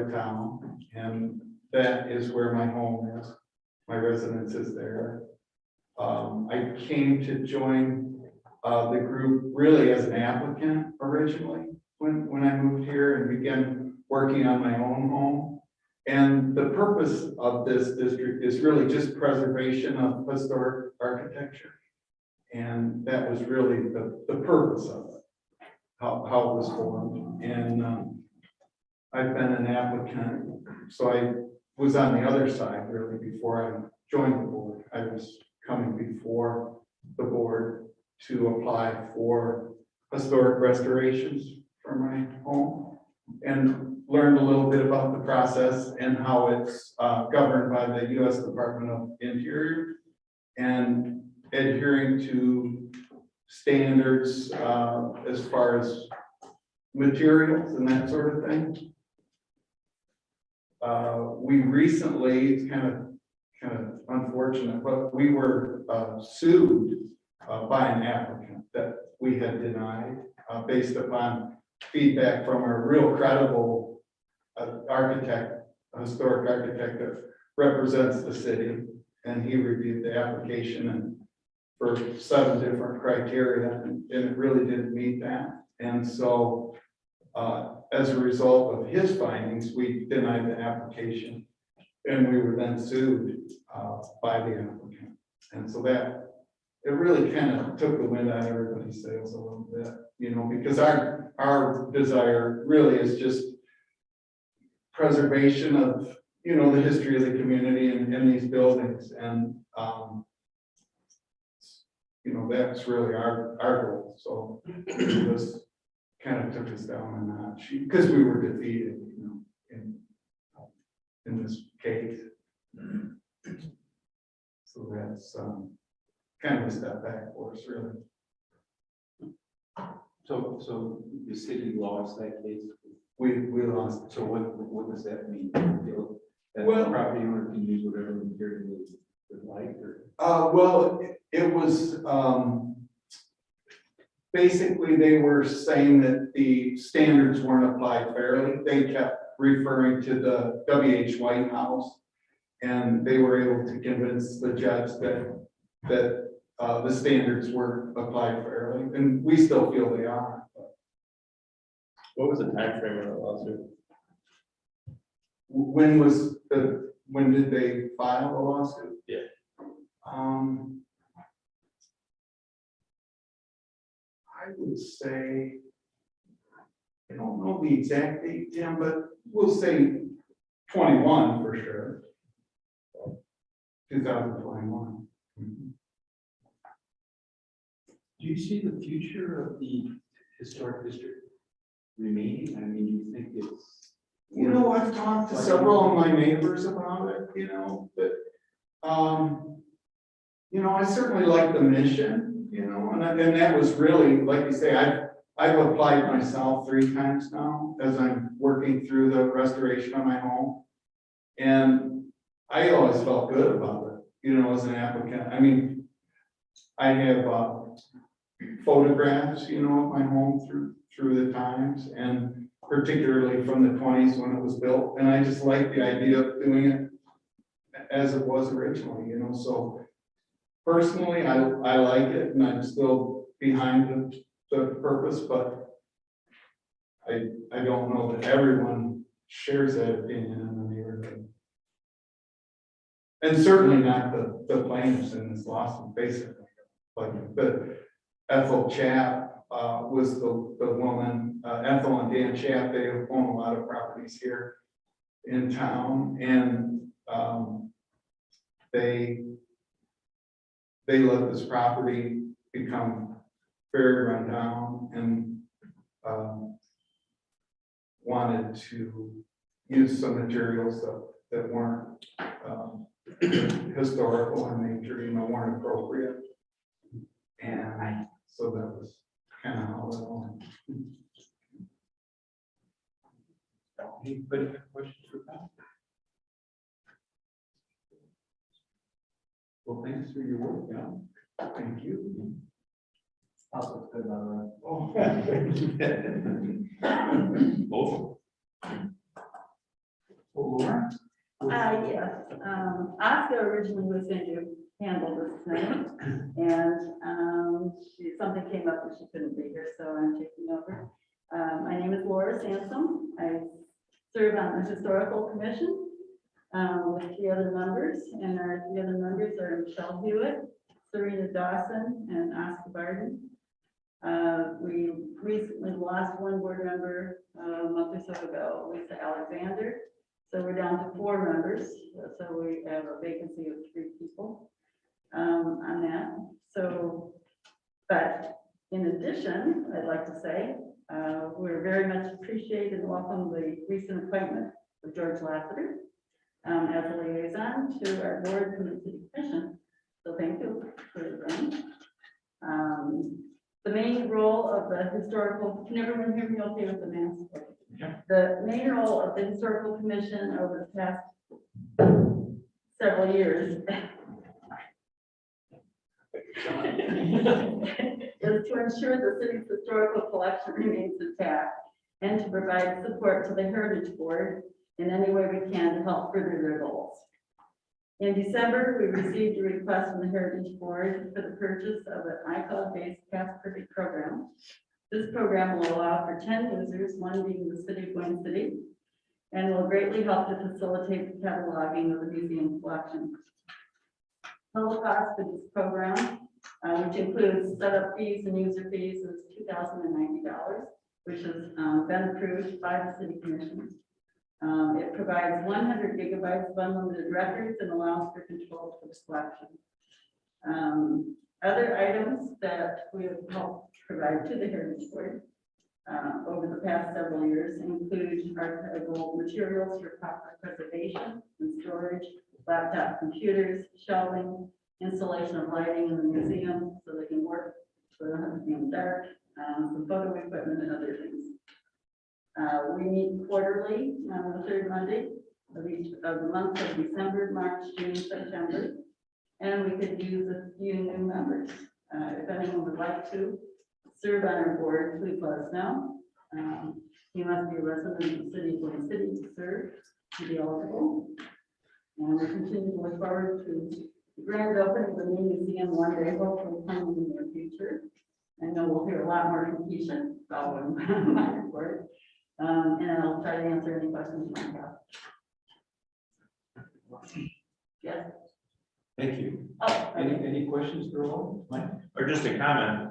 of town, and that is where my home is. My residence is there. I came to join the group really as an applicant originally when I moved here and began working on my own home. And the purpose of this district is really just preservation of historic architecture. And that was really the purpose of it, how it was formed. And I've been an applicant, so I was on the other side really before I joined the board. I was coming before the board to apply for historic restorations for my home, and learned a little bit about the process and how it's governed by the U.S. Department of Interior, and adhering to standards as far as materials and that sort of thing. We recently, it's kind of unfortunate, but we were sued by an applicant that we had denied based upon feedback from a real credible architect, a historic architect that represents the city, and he reviewed the application and for 7 different criteria, and it really didn't meet that. And so as a result of his findings, we denied the application, and we were then sued by the applicant. And so that, it really kind of took the wind out of everybody's sails a little bit, you know, because our desire really is just preservation of, you know, the history of the community and these buildings. And, you know, that's really our goal. So it was kind of took us down a notch because we were defeated, you know, in this case. So that's kind of a step back for us, really. So the city lost that case. We lost. So what does that mean? That Well, the property owner can use whatever material they would like, or? Well, it was basically they were saying that the standards weren't applied fairly. They kept referring to the W.H. White House, and they were able to convince the judge that the standards weren't applied fairly, and we still feel they are. What was the time frame of the lawsuit? When did they file a lawsuit? Yeah. I would say, I don't know the exact date, Tim, but we'll say 21 for sure. 2021. Do you see the future of the historic district remaining? I mean, you think it's? You know, I've talked to several of my neighbors about it, you know, but, you know, I certainly like the mission, you know, and that was really, like you say, I've applied myself 3 times now as I'm working through the restoration of my home. And I always felt good about it, you know, as an applicant. I mean, I have photographs, you know, of my home through the times, and particularly from the 20s when it was built. And I just like the idea of doing it as it was originally, you know. So personally, I like it, and I'm still behind the purpose, but I don't know that everyone shares that opinion in the neighborhood. And certainly not the plaintiffs in this lawsuit, basically. Like the Ethel Chap was the woman, Ethel and Dan Chap, they own a lot of properties here in town, and they let this property become very run down, and wanted to use some materials that weren't historical in nature, you know, weren't appropriate. And so that was kind of how it went. Anybody have questions for that? Well, thanks for your work, yeah. Thank you. Also, good about Oh, that. Both. Laura? Yes, Oscar originally was going to handle this thing, and something came up and she couldn't be here, so I'm taking over. My name is Laura Sansom. I serve on the Historical Commission with 3 other members, and our 3 other members are Michelle Hewitt, Serena Dawson, and Oscar Barden. We recently lost 1 board member a month or so ago, Lisa Alexander. So we're down to 4 members. So we have a vacancy of 3 people on that. So, but in addition, I'd like to say, we're very much appreciate and welcome the recent appointment of George Lassiter as a liaison to our board from the city commission. So thank you for them. The main role of the historical, can everyone hear me okay with the mask? Yeah. The main role of the historical commission over the past several years is to ensure the city's historical collection remains intact and to provide support to the Heritage Board in any way we can to help further their goals. In December, we received a request from the Heritage Board for the purchase of an iCloud-based passport program. This program will allow for 10 users, 1 being the city of Boyne City, and will greatly help to facilitate the cataloging of the museum collection. Total cost for this program, which includes setup fees and user fees, is $2,090, which has been approved by the city commission. It provides 100 gigabytes of unlimited records and allows for control for the collection. Other items that we have helped provide to the Heritage Board over the past several years include archival materials for proper preservation and storage, laptop computers, shelving, installation of lighting in the museum so they can work so they don't have to be in the dark, some photo equipment and other things. We meet quarterly on the 3rd Monday of each of the months of December, March, June, September, and we could use a few new members. If anyone would like to serve on our board, please let us know. You must be a resident of the city of Boyne City to serve, to be eligible. And we continue to look forward to the grand opening of the new museum one day, hopefully coming in the near future. I know we'll hear a lot more from Keisha following my report. And I'll try to answer any questions you might have. Yes. Thank you. Oh, Any questions for Laura? Mike? Or just a comment,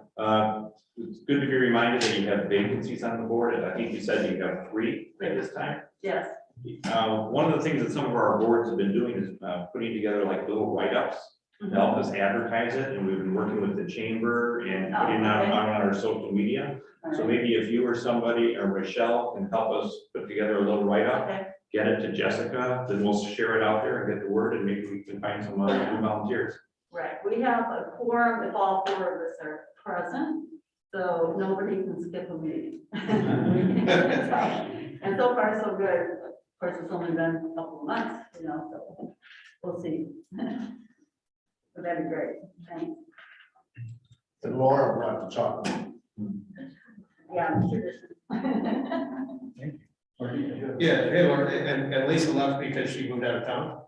it's good to be reminded that you have vacancies on the board, and I think you said you have 3 at this time. yes. One of the things that some of our boards have been doing is putting together like little write-ups to help us advertise it, and we've been working with the chamber and putting it out on our social media. So maybe if you or somebody or Michelle can help us put together a little write-up, Okay. get it to Jessica, then we'll share it out there and get the word, and maybe we can find some new volunteers. Right. We have a quorum if all 4 of us are present, so nobody can skip a meeting. And so far, so good. Of course, it's only been a couple of months, you know, so we'll see. But that'd be great. Thanks. And Laura brought the chocolate. Yeah, tradition. Yeah, hey, Laura, and Lisa left because she moved out of town?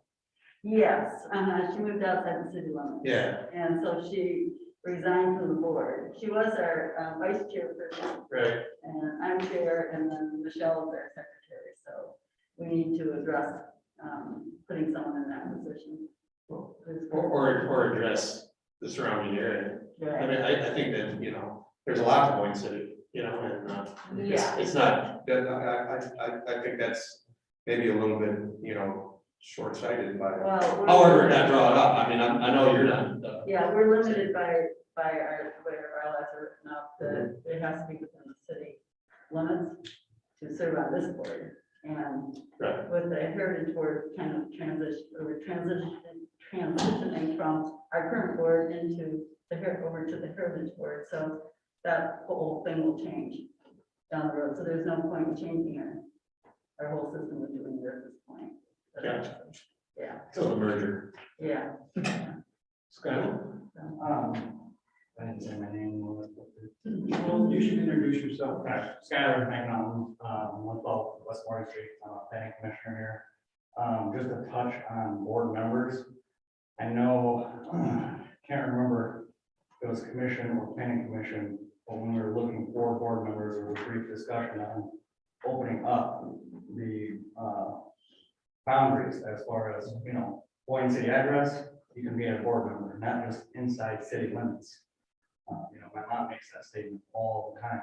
Yes, she moved outside the city limits. Yeah, And so she resigned from the board. She was our vice chairperson, right. and I'm chair, and then Michelle is our secretary. So we need to address putting someone in that position. Or address the surrounding area. I mean, I think that, there's a lot to Boyne City, and Yeah. it's not, I think that's maybe a little bit, short-sighted by it. Well, However, not draw it up, I mean, I know you're not. yeah, we're limited by our bylaws are enough that it has to be within the city limits to serve on this board. And Right. with the Heritage Board kind of transitioning from our current board into over to the Heritage Board, so that whole thing will change down the road. So there's no point in changing our whole system of doing it at this point. Gotcha. Yeah, So a merger. yeah. Scott? I didn't say my name. Well, you should introduce yourself. Skylar McNaughton, 112 West Morgan Street, I'm a planning commissioner here. just a touch on board members. I know, can't remember if it was commission or planning commission, but when we were looking for board members, there was a brief discussion on opening up the boundaries as far as, you know, Boyne city address, you can be a board member, not just inside city limits. You know, my mom makes that statement all the time.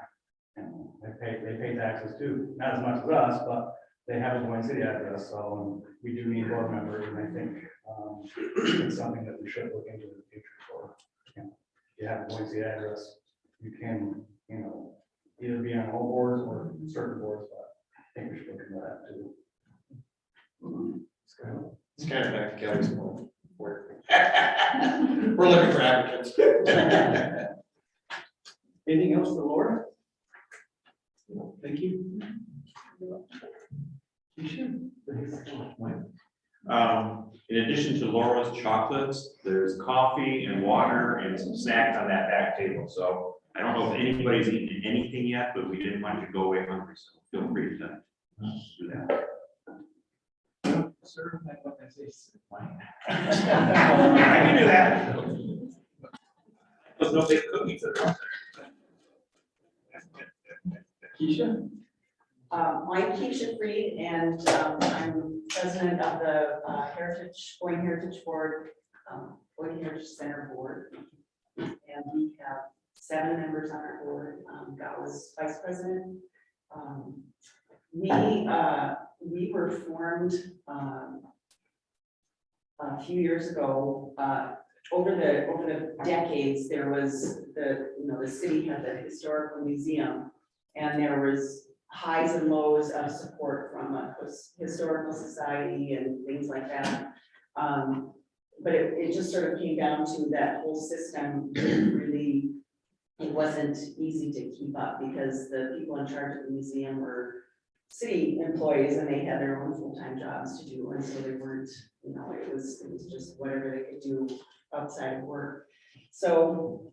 And they pay taxes too, not as much as us, but they have a Boyne city address, so we do need board members, and I think it's something that we should look into in the future for. You know, if you have a Boyne city address, you can, you know, either be on all boards or certain boards, but I think we should look into that too. It's kind of back to Kelly's point. We're looking for advocates. Anything else for Laura? Thank you. You should. In addition to Laura's chocolates, there's coffee and water and some snacks on that back table. So I don't know if anybody's eaten anything yet, but we didn't want you to go away hungry, so feel free to do that. Sir, I thought I say. I can do that. There's no big cookies that are out there. Keisha? I'm Keisha Freed, and I'm president of the Boyne Heritage Board, Boyne Heritage Center Board. And we have 7 members on our board. Gal is vice president. We were formed a few years ago. Over the decades, there was the city had the historical museum, and there was highs and lows of support from a historical society and things like that. But it just sort of came down to that whole system really, it wasn't easy to keep up because the people in charge of the museum were city employees and they had their own full-time jobs to do. And so they weren't, you know, it was just whatever they could do outside of work. So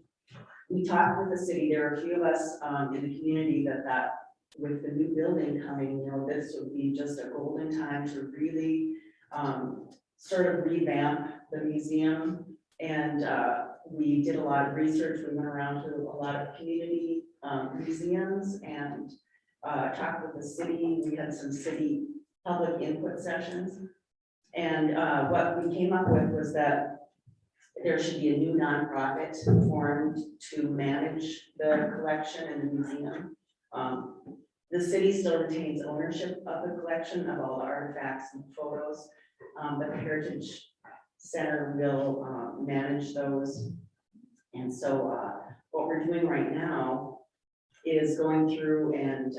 we talked with the city. There are a few of us in the community that with the new building coming, you know, this would be just a golden time to really sort of revamp the museum. And we did a lot of research. We went around to a lot of community museums and talked with the city. We had some city public input sessions. And what we came up with was that there should be a new nonprofit formed to manage the collection and the museum. The city still retains ownership of the collection of all the artifacts and photos, but the Heritage Center will manage those. And so what we're doing right now is going through and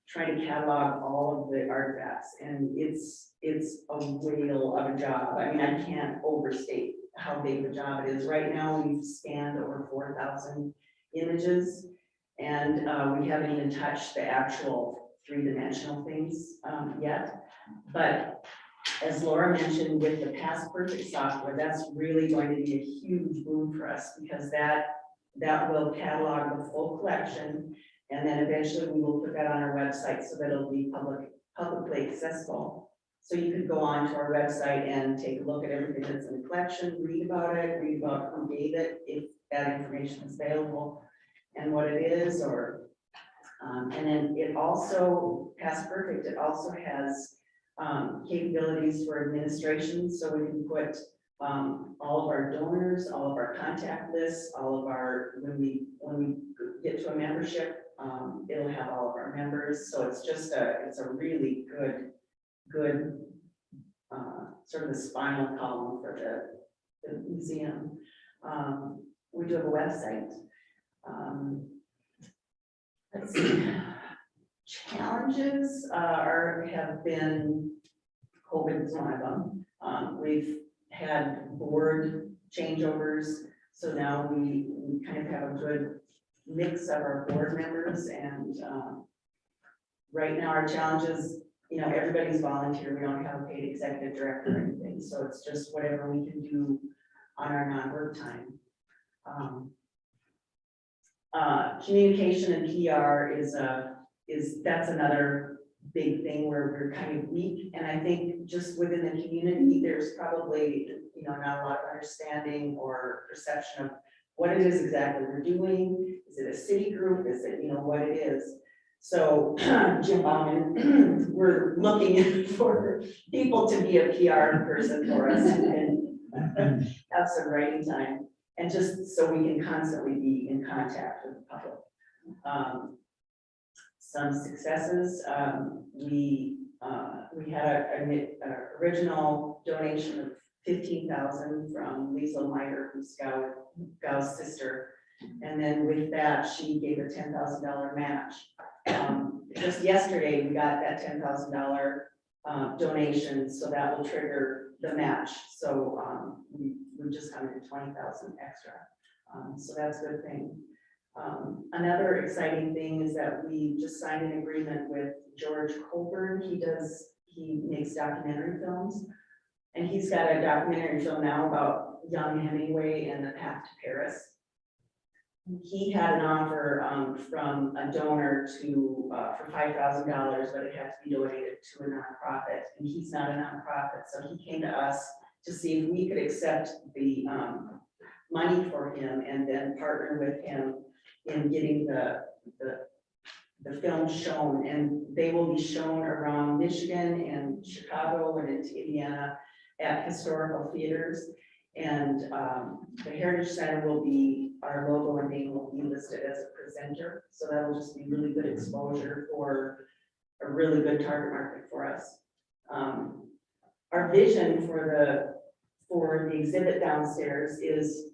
trying to catalog all of the artifacts, and it's a whale of a job. I mean, I can't overstate how big the job it is. Right now, we've scanned over 4,000 images, and we haven't even touched the actual 3-dimensional things yet. But as Laura mentioned, with the Past Perfect software, that's really going to be a huge boom for us because that will catalog the full collection, and then eventually we will put that on our website so that it'll be publicly accessible. So you could go on to our website and take a look at everything that's in the collection, read about it, read about who gave it, if that information is available, and what it is, or and then it also, Past Perfect, it also has capabilities for administration, so we can put all of our donors, all of our contact lists, all of our, when we get to a membership, it'll have all of our members. So it's just it's a really good sort of the spinal column for the museum. We do have a website. Let's see. Challenges have been, COVID is one of them. We've had board changeovers, so now we kind of have a good mix of our board members, and right now our challenges, you know, everybody's volunteer. We don't have a paid executive director or anything, so it's just whatever we can do on our non-work time. Communication and PR that's another big thing where we're kind of weak. And I think just within the community, there's probably, not a lot of understanding or perception of what it is exactly we're doing. Is it a city group? Is it, what it is? So Jim Bauman, we're looking for people to be a PR person for us and have some writing time. And just so we can constantly be in contact with the public. Some successes, we had an original donation of 15,000 from Lisa Meyer, who's Gau's sister. And then with that, she gave a $10,000 match. Just yesterday, we got that $10,000 donation, so that will trigger the match. So we just come to 20,000 extra. So that's a good thing. Another exciting thing is that we just signed an agreement with George Colburn. He makes documentary films. And he's got a documentary film now about young Hemingway and the path to Paris. He had an offer from a donor for $5,000, but it had to be donated to a nonprofit. And he's not a nonprofit, so he came to us to see if we could accept the money for him and then partner with him in getting the film shown. And they will be shown around Michigan and Chicago and into Indiana at historical theaters. And the Heritage Center will be, our logo and name will be listed as a presenter. So that'll just be really good exposure for a really good target market for us. Our vision for the exhibit downstairs is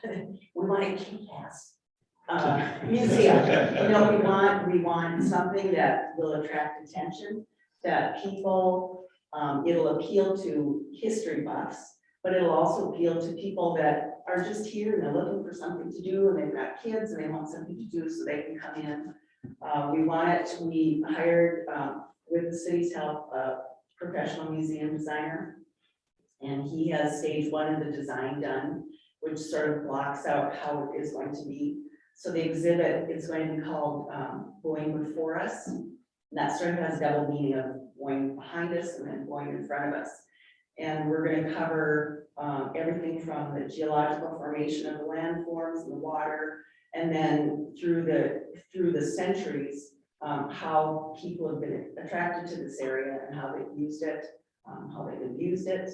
we want a kick-ass museum. We want something that will attract attention, that people, it'll appeal to history buffs, but it'll also appeal to people that are just here and they're looking for something to do and they've got kids and they want something to do so they can come in. We hired, with the city's help, a professional museum designer, and he has stage one of the design done, which sort of blocks out how it is going to be. So the exhibit is going to be called Boyne Before Us. And that sort of has double meaning of Boyne behind us and then Boyne in front of us. And we're going to cover everything from the geological formation of the landforms and the water, and then through the centuries, how people have been attracted to this area and how they've used it, how they've abused it,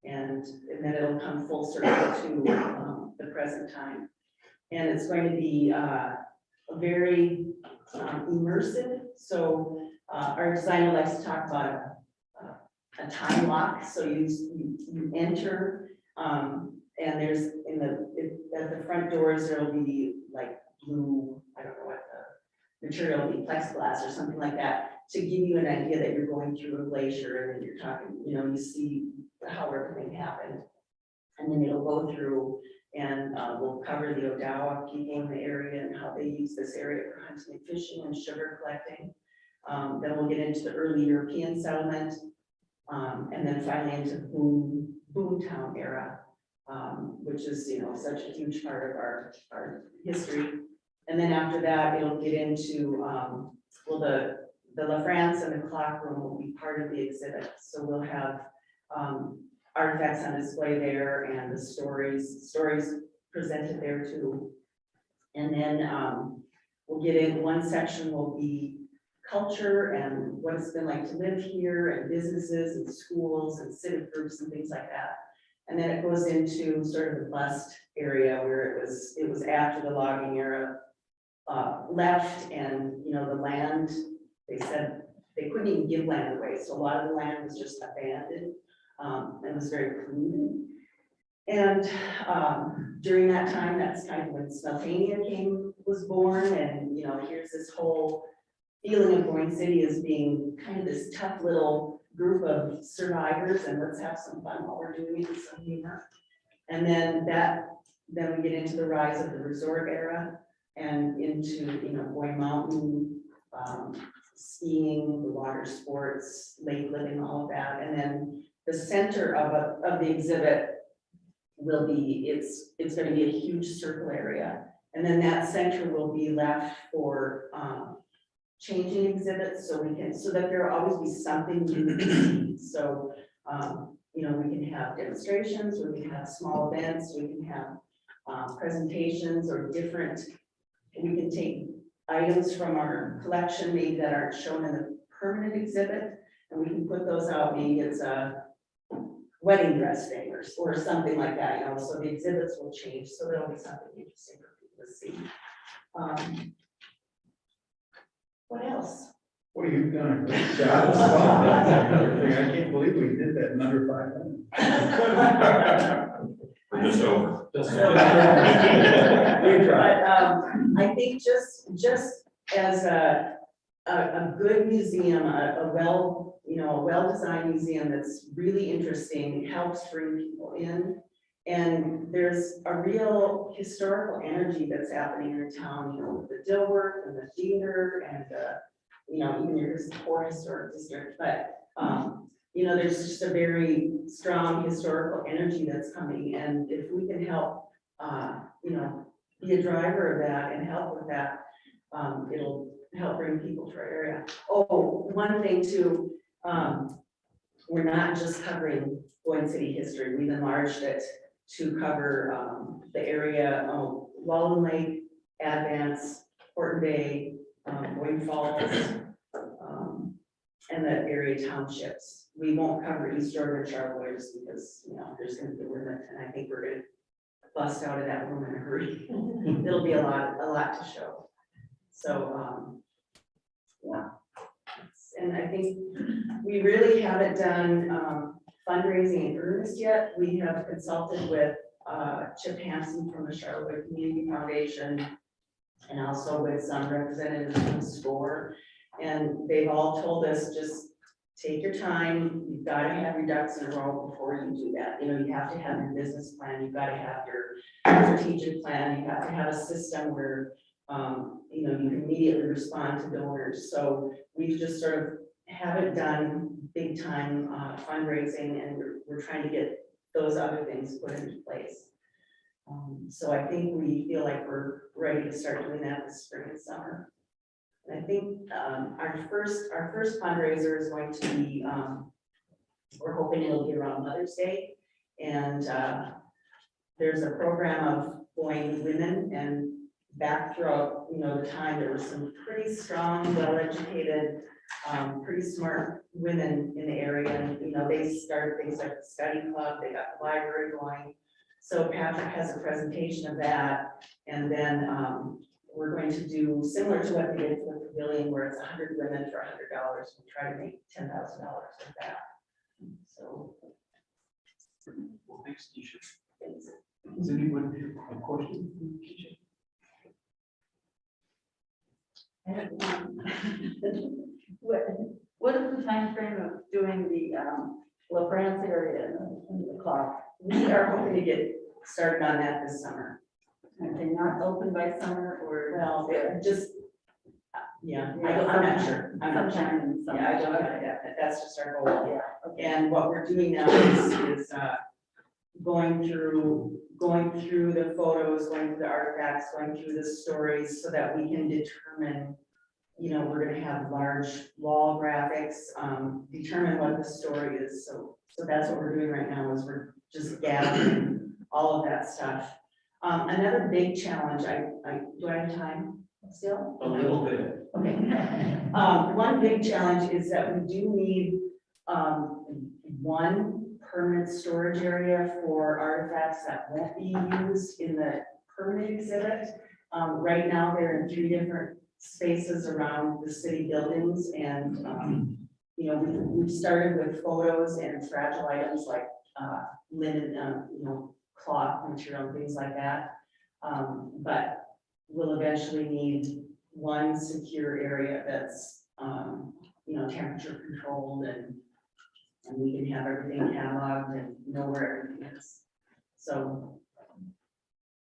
and then it'll come full circle to the present time. And it's going to be very immersive. So our designer likes to talk about a time lock. So you enter, and there's at the front doors, there'll be like blue, I don't know what the material will be, plexiglass or something like that, to give you an idea that you're going through a glacier and then you're talking, you see how everything happened. And then it'll go through and we'll cover the Odawa people in the area and how they use this area for hunting and fishing and sugar collecting. Then we'll get into the early European settlement, and then finally into the boomtown era, which is such a huge part of our history. And then after that, it'll get into the La France and the clock room will be part of the exhibit. So we'll have artifacts on display there and the stories presented there too. And then we'll get in, one section will be culture and what it's been like to live here, and businesses and schools and civic groups and things like that. And then it goes into sort of the bust area where it was after the logging era left, and the land, they said they couldn't even give land away. So a lot of the land was just abandoned. And was very polluted. And during that time, that's kind of when Smeltania was born, and here's this whole feeling of Boyne City as being kind of this tough little group of survivors, and let's have some fun while we're doing it, some humor. And then we get into the rise of the resort era and into Boyne Mountain, skiing, the water sports, lake living, all of that, and then the center of the exhibit will be, it's going to be a huge circle area. And then that center will be left for changing exhibits, so we can, so that there will always be something new to see. So, you know, we can have demonstrations, we can have small events, we can have presentations or different, we can take items from our collection maybe that aren't shown in the permanent exhibit, and we can put those out, maybe it's a wedding dress day or something like that, you know, so the exhibits will change, so there'll be something interesting for people to see. What else? Well, you've done a great job. I can't believe we did that in under 5 minutes. We're just over. But I think just as a good museum, a well-designed museum that's really interesting, helps bring people in. And there's a real historical energy that's happening in town, you know, with the Dilworth and the theater and you know, even your core historic district, but you know, there's just a very strong historical energy that's coming, and if we can help, you know, be a driver of that and help with that, it'll help bring people to our area. Oh, one thing too, we're not just covering Boyne City history, we've enlarged it to cover the area of Walden Lake, Advance, Horton Bay, Boyne Falls, and the area townships. We won't cover East Jordan or Charlevoix because, you know, there's gonna be a limit, and I think we're gonna bust out of that room in a hurry. There'll be a lot to show. So, yeah. And I think we really haven't done fundraising in earnest yet. We have consulted with Chip Hansen from the Charlevoix Community Foundation and also with some representatives from SCORE. And they've all told us, just take your time. You've got to have your ducks in a row before you do that. You know, you have to have your business plan. You've got to have your strategic plan. You have to have a system where, you know, you can immediately respond to donors. So we've just sort of haven't done big time fundraising, and we're trying to get those other things put into place. So I think we feel like we're ready to start doing that this spring and summer. And I think our first fundraiser is going to be, we're hoping it'll be around Mother's Day. And there's a program of Boyne women, and back throughout, you know, the time, there were some pretty strong, well-educated, pretty smart women in the area. And, you know, they started the study club, they got the library going. So Patrick has a presentation of that. And then we're going to do similar to what we did for the pavilion, where it's 100 women for $100. We'll try to make $10,000 with that. So. Well, thanks, Keisha. Thanks. Does anyone have a question? Keisha? What is the time frame of doing the La France area in the clock? We are hoping to get started on that this summer. Are they not open by summer or? Well, just, yeah, I'm not sure. I'm not sure. Sometime in summer. Yeah, I don't know that, that's just our goal. Yeah, okay. And what we're doing now is going through the photos, going through the artifacts, going through the stories, so that we can determine, you know, we're gonna have large wall graphics, determine what the story is. So that's what we're doing right now, is we're just gathering all of that stuff. Another big challenge, do I have time still? A little bit. Okay. One big challenge is that we do need one permanent storage area for artifacts that won't be used in the permanent exhibit. Right now, they're in 3 different spaces around the city buildings, and you know, we've started with photos and fragile items like linen, you know, cloth material, things like that. But we'll eventually need one secure area that's, you know, temperature controlled, and we can have everything cataloged and know where everything is. So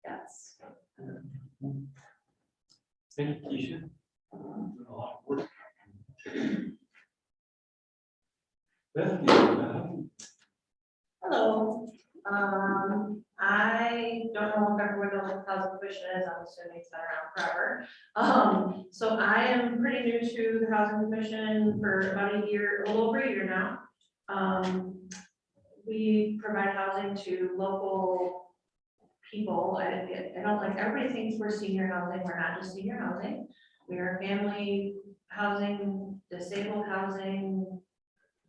that's. Thank you, Keisha. A lot of work. Beth, Hello, I don't know if everyone knows what housing commission is, I'm assuming it's been around forever. So I am pretty new to the housing commission for about a year, a little over a year now. We provide housing to local people. I don't like, everybody thinks we're senior housing, we're not just senior housing. We are family housing, disabled housing,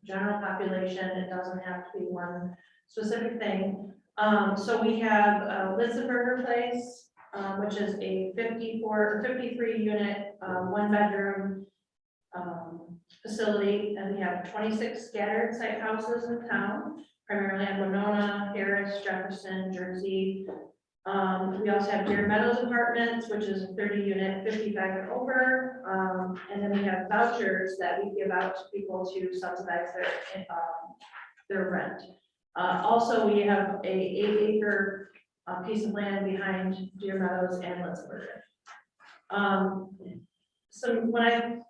general population. It doesn't have to be one specific thing. So we have Litzenberger Place, which is a 53 unit, 1 bedroom facility, and we have 26 scattered site houses in town, primarily in Winona, Harris, Jefferson, Jersey. We also have Deer Meadows Apartments, which is a 30 unit, 55 and over. And then we have vouchers that we give out to people to subsidize their rent. Also, we have a 8-acre piece of land behind Deer Meadows and Litzberger. So when I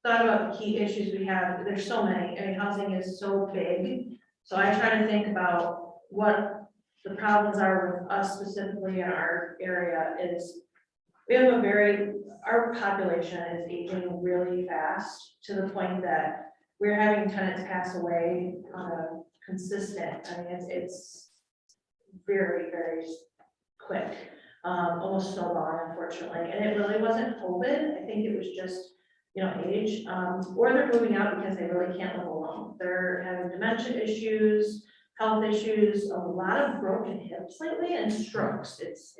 thought about the key issues we have, there's so many. I mean, housing is so big. So I try to think about what the problems are with us specifically in our area is we have our population is aging really fast to the point that we're having tenants pass away on a consistent, I mean, it's very, very quick, almost snowballing, unfortunately. And it really wasn't COVID. I think it was just, age, or they're moving out because they really can't live alone. They're having dementia issues, health issues, a lot of broken hips lately and strokes. It's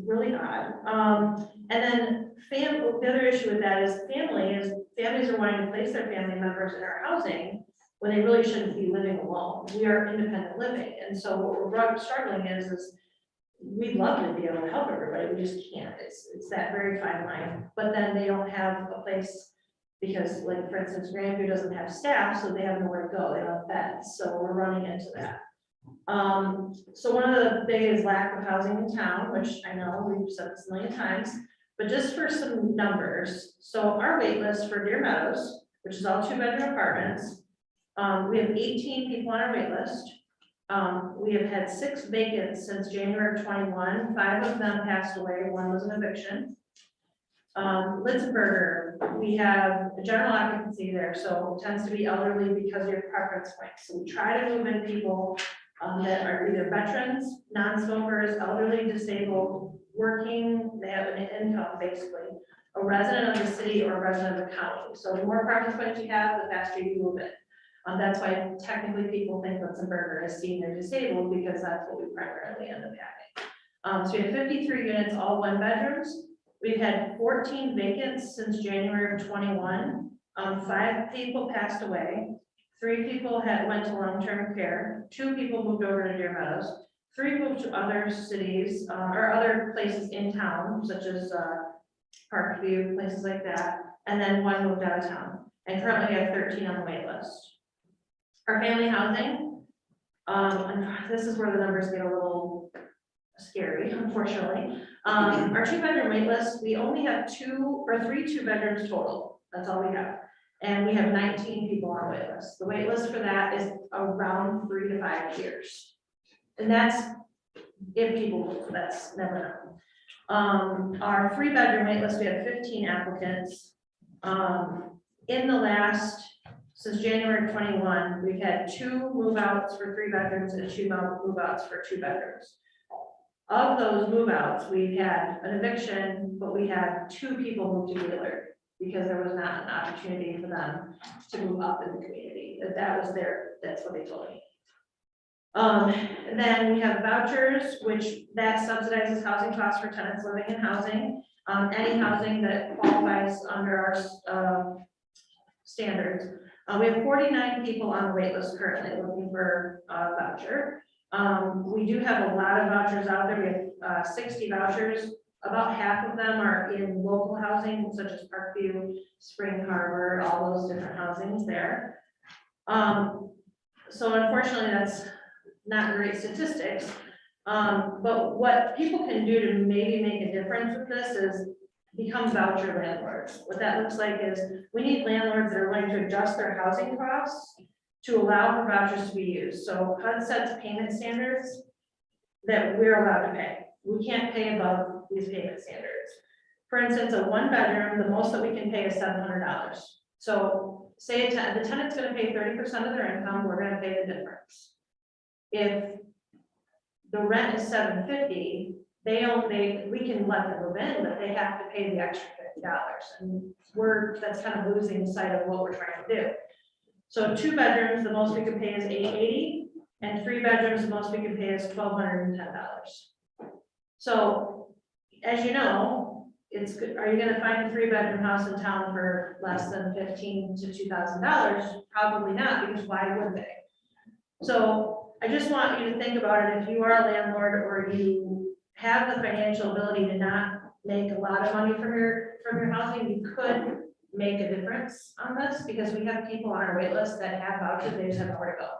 really odd. And then the other issue with that is families are wanting to place their family members in our housing when they really shouldn't be living alone. We are independent living. And so what we're struggling is we'd love to be able to help everybody, we just can't. It's that very fine line. But then they don't have a place because, like, for instance, Grandview doesn't have staff, so they have nowhere to go. They don't have beds, so we're running into that. So one of the biggest lack of housing in town, which I know we've said this a million times, but just for some numbers. So our wait list for Deer Meadows, which is all 2-bedroom apartments, we have 18 people on our wait list. We have had 6 vacants since January of 21. 5 of them passed away. 1 was an eviction. Litzenberger, we have a general occupancy there, so it tends to be elderly because of your preference points. So we try to move in people that are either veterans, non-smokers, elderly, disabled, working, they have an income basically, a resident of the city or a resident of the county. So the more preference points you have, the faster you move in. That's why technically people think Litzenberger is senior disabled because that's what we primarily end up having. So we have 53 units, all 1 bedrooms. We've had 14 vacants since January of 21. 5 people passed away. 3 people went to long-term care. 2 people moved over to Deer Meadows. 3 moved to other cities or other places in town, such as Parkview, places like that. And then 1 moved out of town. And currently we have 13 on the wait list. Our family housing, and this is where the numbers get a little scary, unfortunately. Our 2-bedroom wait list, we only have 2 or 3 2-bedrooms total. That's all we have. And we have 19 people on wait list. The wait list for that is around 3 to 5 years. And that's if people move, that's never known. Our 3-bedroom wait list, we have 15 applicants. In the last, since January 21, we've had 2 move-outs for 3 bedrooms and 2 move-outs for 2 bedrooms. Of those move-outs, we had an eviction, but we had 2 people move to Wheeler because there was not an opportunity for them to move up in the community. That's what they told me. Then we have vouchers, which that subsidizes housing costs for tenants living in housing. Any housing that qualifies under our standards. We have 49 people on the wait list currently looking for a voucher. We do have a lot of vouchers out there. We have 60 vouchers. About half of them are in local housing, such as Parkview, Spring Harbor, all those different housings there. So unfortunately, that's not great statistics. But what people can do to maybe make a difference with this is become voucher landlords. What that looks like is we need landlords that are willing to adjust their housing costs to allow for vouchers to be used. So HUD sets payment standards that we're allowed to pay. We can't pay above these payment standards. For instance, a one bedroom, the most that we can pay is $700. So say the tenant's gonna pay 30% of their income, we're gonna pay the difference. If the rent is $750, we can let them move in, but they have to pay the extra $50. And that's kind of losing sight of what we're trying to do. So 2 bedrooms, the most we can pay is $880, and 3 bedrooms, the most we can pay is $1,210. So, as you know, are you gonna find a 3-bedroom house in town for less than $1,500 to $2,000? Probably not, because why would they? So I just want you to think about it. If you are a landlord or you have the financial ability to not make a lot of money from your housing, you could make a difference on this, because we have people on our wait list that have vouchers, they just have nowhere to go.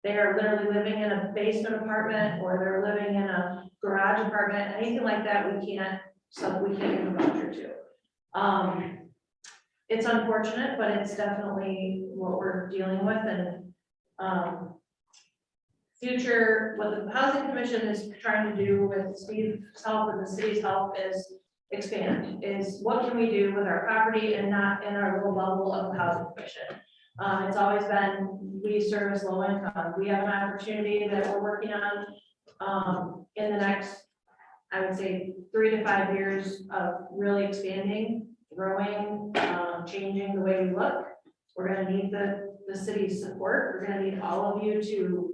They are literally living in a basement apartment, or they're living in a garage apartment, anything like that, we can't give a voucher to. It's unfortunate, but it's definitely what we're dealing with, and future, what the Housing Commission is trying to do with Steve's help and the city's help is expand, is what can we do with our property and not in our little bubble of the Housing Commission. It's always been, we serve as low income. We have an opportunity that we're working on in the next, I would say, 3 to 5 years of really expanding, growing, changing the way we look. We're gonna need the city's support. We're gonna need all of you to,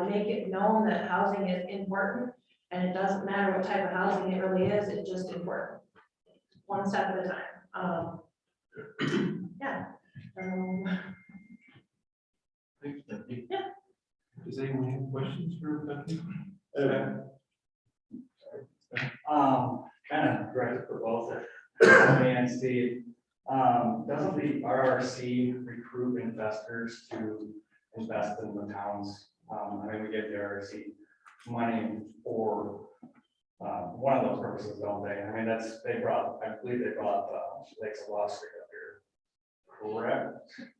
make it known that housing is important, and it doesn't matter what type of housing it really is, it's just important. One step at a time. Yeah. Thanks, Becky. Yeah. Does anyone have questions for Becky? Kind of direct for both Tony and Steve. Doesn't the RRC recruit investors to invest in the towns? I mean, we get the RRC money for one of those purposes, don't they? I mean, I believe they brought Lakes of Wall Street up here. Correct?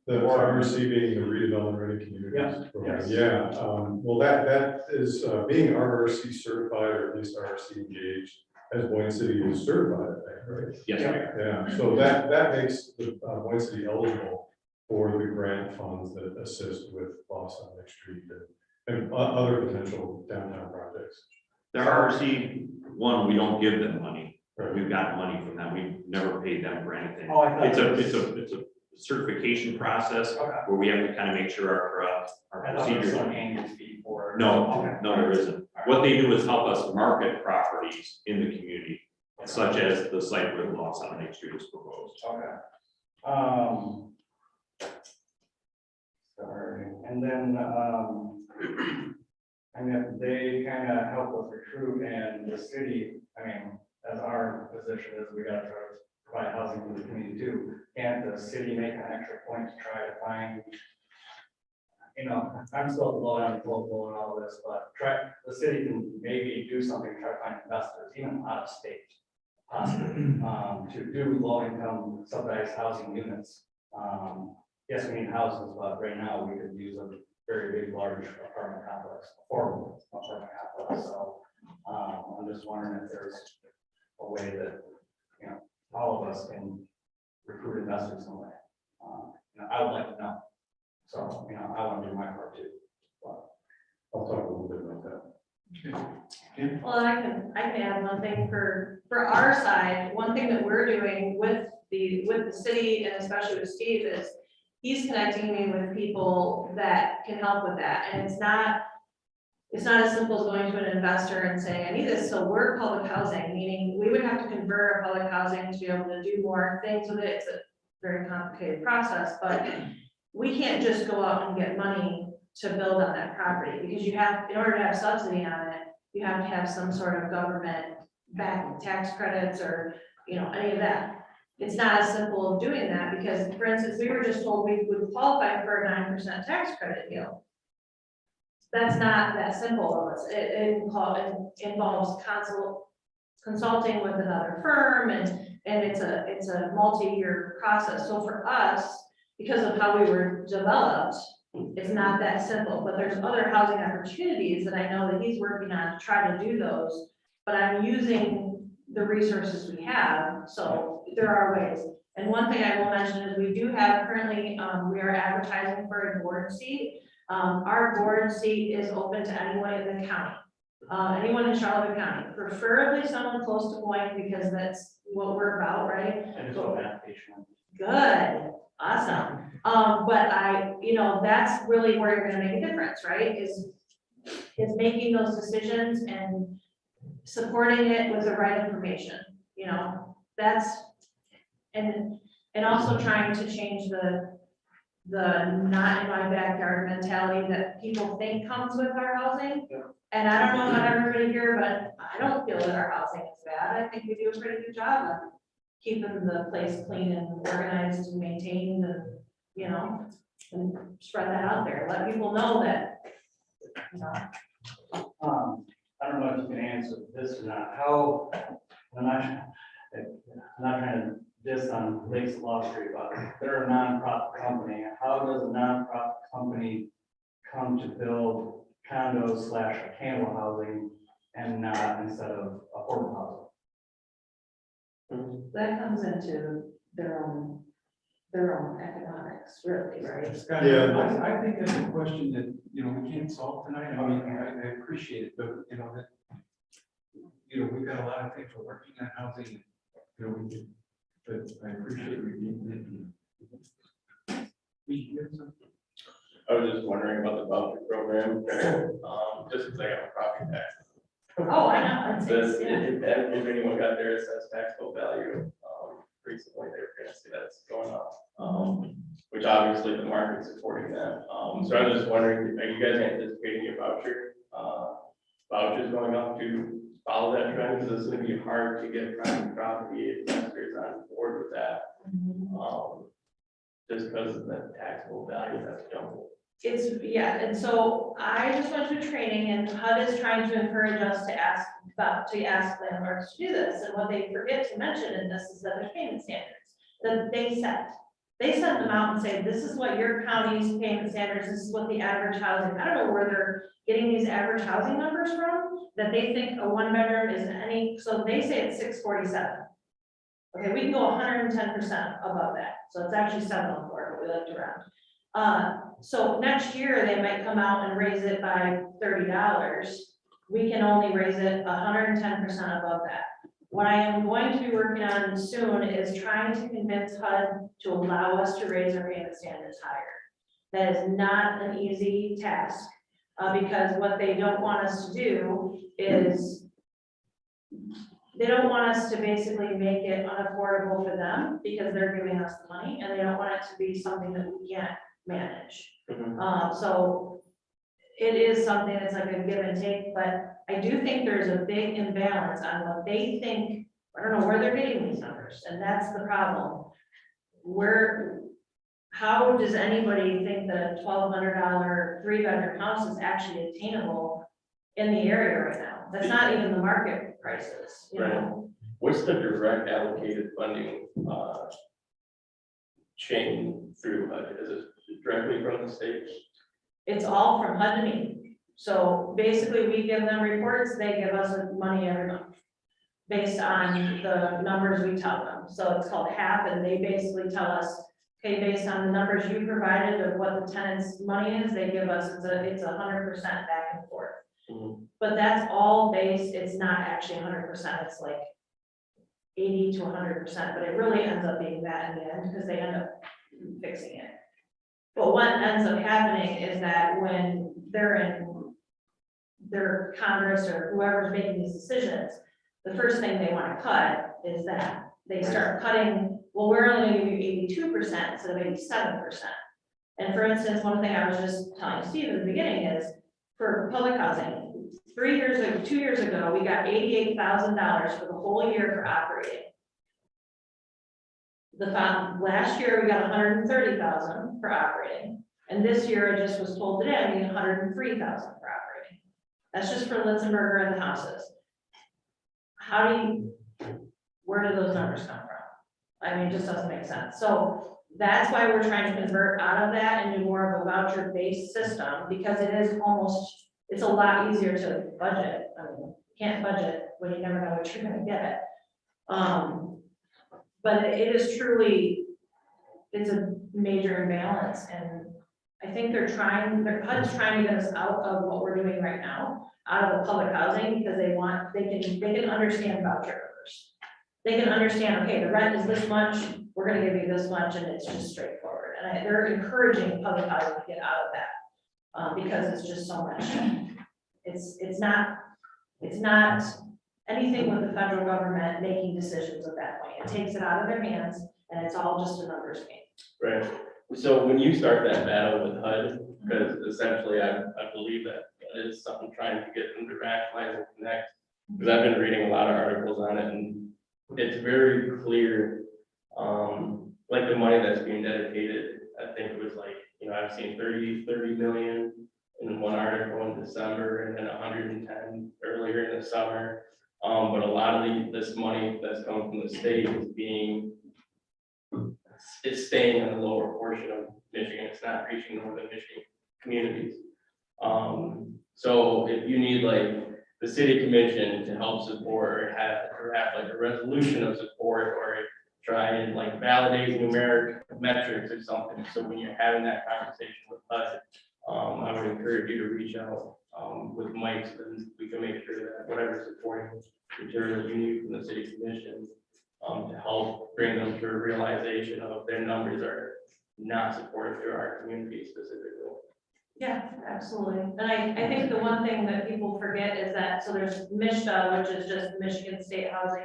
The RRC being the redevelopment ready communities. Yes. Yeah, well, that is being RRC certified, or at least RRC engaged, as Boyne City is certified, I think, right? Yes, ma'am. Yeah, so that makes the Boyne City eligible for the grant funds that assist with loss on Lake Street and other potential downtown projects. The RRC, one, we don't give them money. Right. We've got money from them. We've never paid them for anything. Oh, I thought It's a certification process Okay. where we have to kind of make sure our I thought there was procedures. some annual fee for. No, Okay. no, there isn't. What they do is help us market properties in the community, such as the site where the loss on Lake Street is proposed. Okay. Sorry, and then, if they kind of help with recruit and the city, I mean, as our position is, we gotta try to provide housing for the community too. Can't the city make an extra point to try to find, I'm still low on local and all of this, but the city can maybe do something to try to find investors, even out of state, possibly, to do low income subsidized housing units. Yes, we need houses, but right now we could use a very big, large apartment complex, affordable apartment complex. So I'm just wondering if there's a way that, all of us can recruit investors some way. I would like to know. So, I want to do my part too. But I'll talk a little bit about that. Well, I can add one thing for our side. One thing that we're doing with the city, and especially with Steve, is he's connecting me with people that can help with that. And it's not as simple as going to an investor and saying, I need this. So we're public housing, meaning we would have to convert our public housing to be able to do more things with it. It's a very complicated process, but we can't just go out and get money to build on that property, because you have, in order to have subsidy on it, you have to have some sort of government back tax credits or, any of that. It's not as simple as doing that, because, for instance, we were just told we would qualify for a 9% tax credit deal. That's not that simple. It involves consulting with another firm, and it's a multi-year process. So for us, because of how we were developed, It's not that simple, but there's other housing opportunities that I know that he's working on to try to do those. But I'm using the resources we have, so there are ways. And one thing I will mention is we do have currently, we are advertising for a board seat. Our board seat is open to anyone in the county, anyone in Charlotte County, preferably someone close to Boyne, because that's what we're about, right? And it's an application. Good, awesome. But that's really where you're gonna make a difference, right? Is making those decisions and supporting it with the right information, that's, and also trying to change the not in my backyard mentality that people think comes with our housing. And I don't know about everybody here, but I don't feel that our housing is bad. I think we do a pretty good job of keeping the place clean and organized and maintained and, and spread that out there. Let people know that, I don't know if you can answer this or not, how, I'm not trying to diss on Lakes Law Street, but they're a nonprofit company. How does a nonprofit company come to build condos / candle housing and not instead of affordable housing? that comes into their own economics, really, right? Yeah. I think that's a question that, we can't solve tonight. I mean, I appreciate it, but, that, we've got a lot of things we're working on housing, we could, but I appreciate you being here. I was just wondering about the voucher program, just because I got a property tax. Oh, I know. Says Yeah. if anyone got their assessed taxable value, recently they were gonna see that's going up. Which obviously the market's supporting that. So I was just wondering, are you guys anticipating your vouchers going up to follow that trend? Because it's gonna be hard to get private property investors on board with that. Just because of the taxable value that's doubled. And so I just went to training, and HUD is trying to encourage us to ask landlords to do this, and what they forget to mention in this is that there's payment standards that they set. They set them out and say, this is what your county's payment standards, this is what the average housing, I don't know where they're getting these average housing numbers from, that they think a 1-bedroom is so they say it's 647. Okay, we can go 110% above that, so it's actually 704, but we like to round. So next year, they might come out and raise it by $30. We can only raise it 110% above that. What I am going to be working on soon is trying to convince HUD to allow us to raise our payment standards higher. That is not an easy task, because what they don't want us to do is they don't want us to basically make it unaffordable for them because they're giving us the money, and they don't want it to be something that we can't manage. So it is something that's like a give and take, but I do think there's a big imbalance on what they think. I don't know where they're getting these numbers, and that's the problem. How does anybody think that a $1,200 3-bedroom house is actually attainable in the area right now? That's not even the market prices, What's the direct allocated funding chain through HUD? Is it directly from the state? It's all from HUD to me. So basically, we give them reports, they give us money every month based on the numbers we tell them. So it's called HAP, and they basically tell us, okay, based on the numbers you provided of what the tenant's money is, they give us, it's 100% back and forth. But that's all based, it's not actually 100%, it's like 80 to 100%, but it really ends up being that in the end because they end up fixing it. But what ends up happening is that when they're in their Congress or whoever's making these decisions, the first thing they want to cut is that they start cutting, well, we're only going to give you 82% instead of 87%. And for instance, one thing I was just telling Steve in the beginning is for public housing, 2 years ago, we got $88,000 for the whole year for operating. Last year, we got $130,000 for operating. And this year, I just was told today, I'm getting $103,000 for operating. That's just for Litzenberger and the houses. Where do those numbers come from? I mean, it just doesn't make sense. So that's why we're trying to convert out of that into more of a voucher-based system, because it is almost, it's a lot easier to budget. I mean, you can't budget when you never know what you're gonna get. But it is truly, it's a major imbalance, and I think HUD's trying to get us out of what we're doing right now, out of the public housing, because they can understand voucher numbers. They can understand, okay, the rent is this much, we're gonna give you this much, and it's just straightforward. And they're encouraging public housing to get out of that, because it's just so much. It's not anything with the federal government making decisions at that point. It takes it out of their hands, and it's all just a numbers game. Right, so when you start that battle with HUD, because essentially I believe that it is something trying to get them to rationalize and connect. Because I've been reading a lot of articles on it, and it's very clear, like the money that's being dedicated, I think it was like, I've seen 30 million in one article in December, and then 110 earlier in the summer. But a lot of this money that's coming from the state is it's staying in the lower portion of Michigan. It's not reaching northern Michigan communities. So if you need like the city commission to help support or have like a resolution of support, or try and like validate numeric metrics or something. So when you're having that conversation with HUD, I would encourage you to reach out with Mike, so that we can make sure that whatever supporting material you need from the city commission to help bring them to a realization of their numbers are not supportive to our community specifically. Yeah, absolutely. And I think the one thing that people forget is that, so there's MISHDA, which is just Michigan State Housing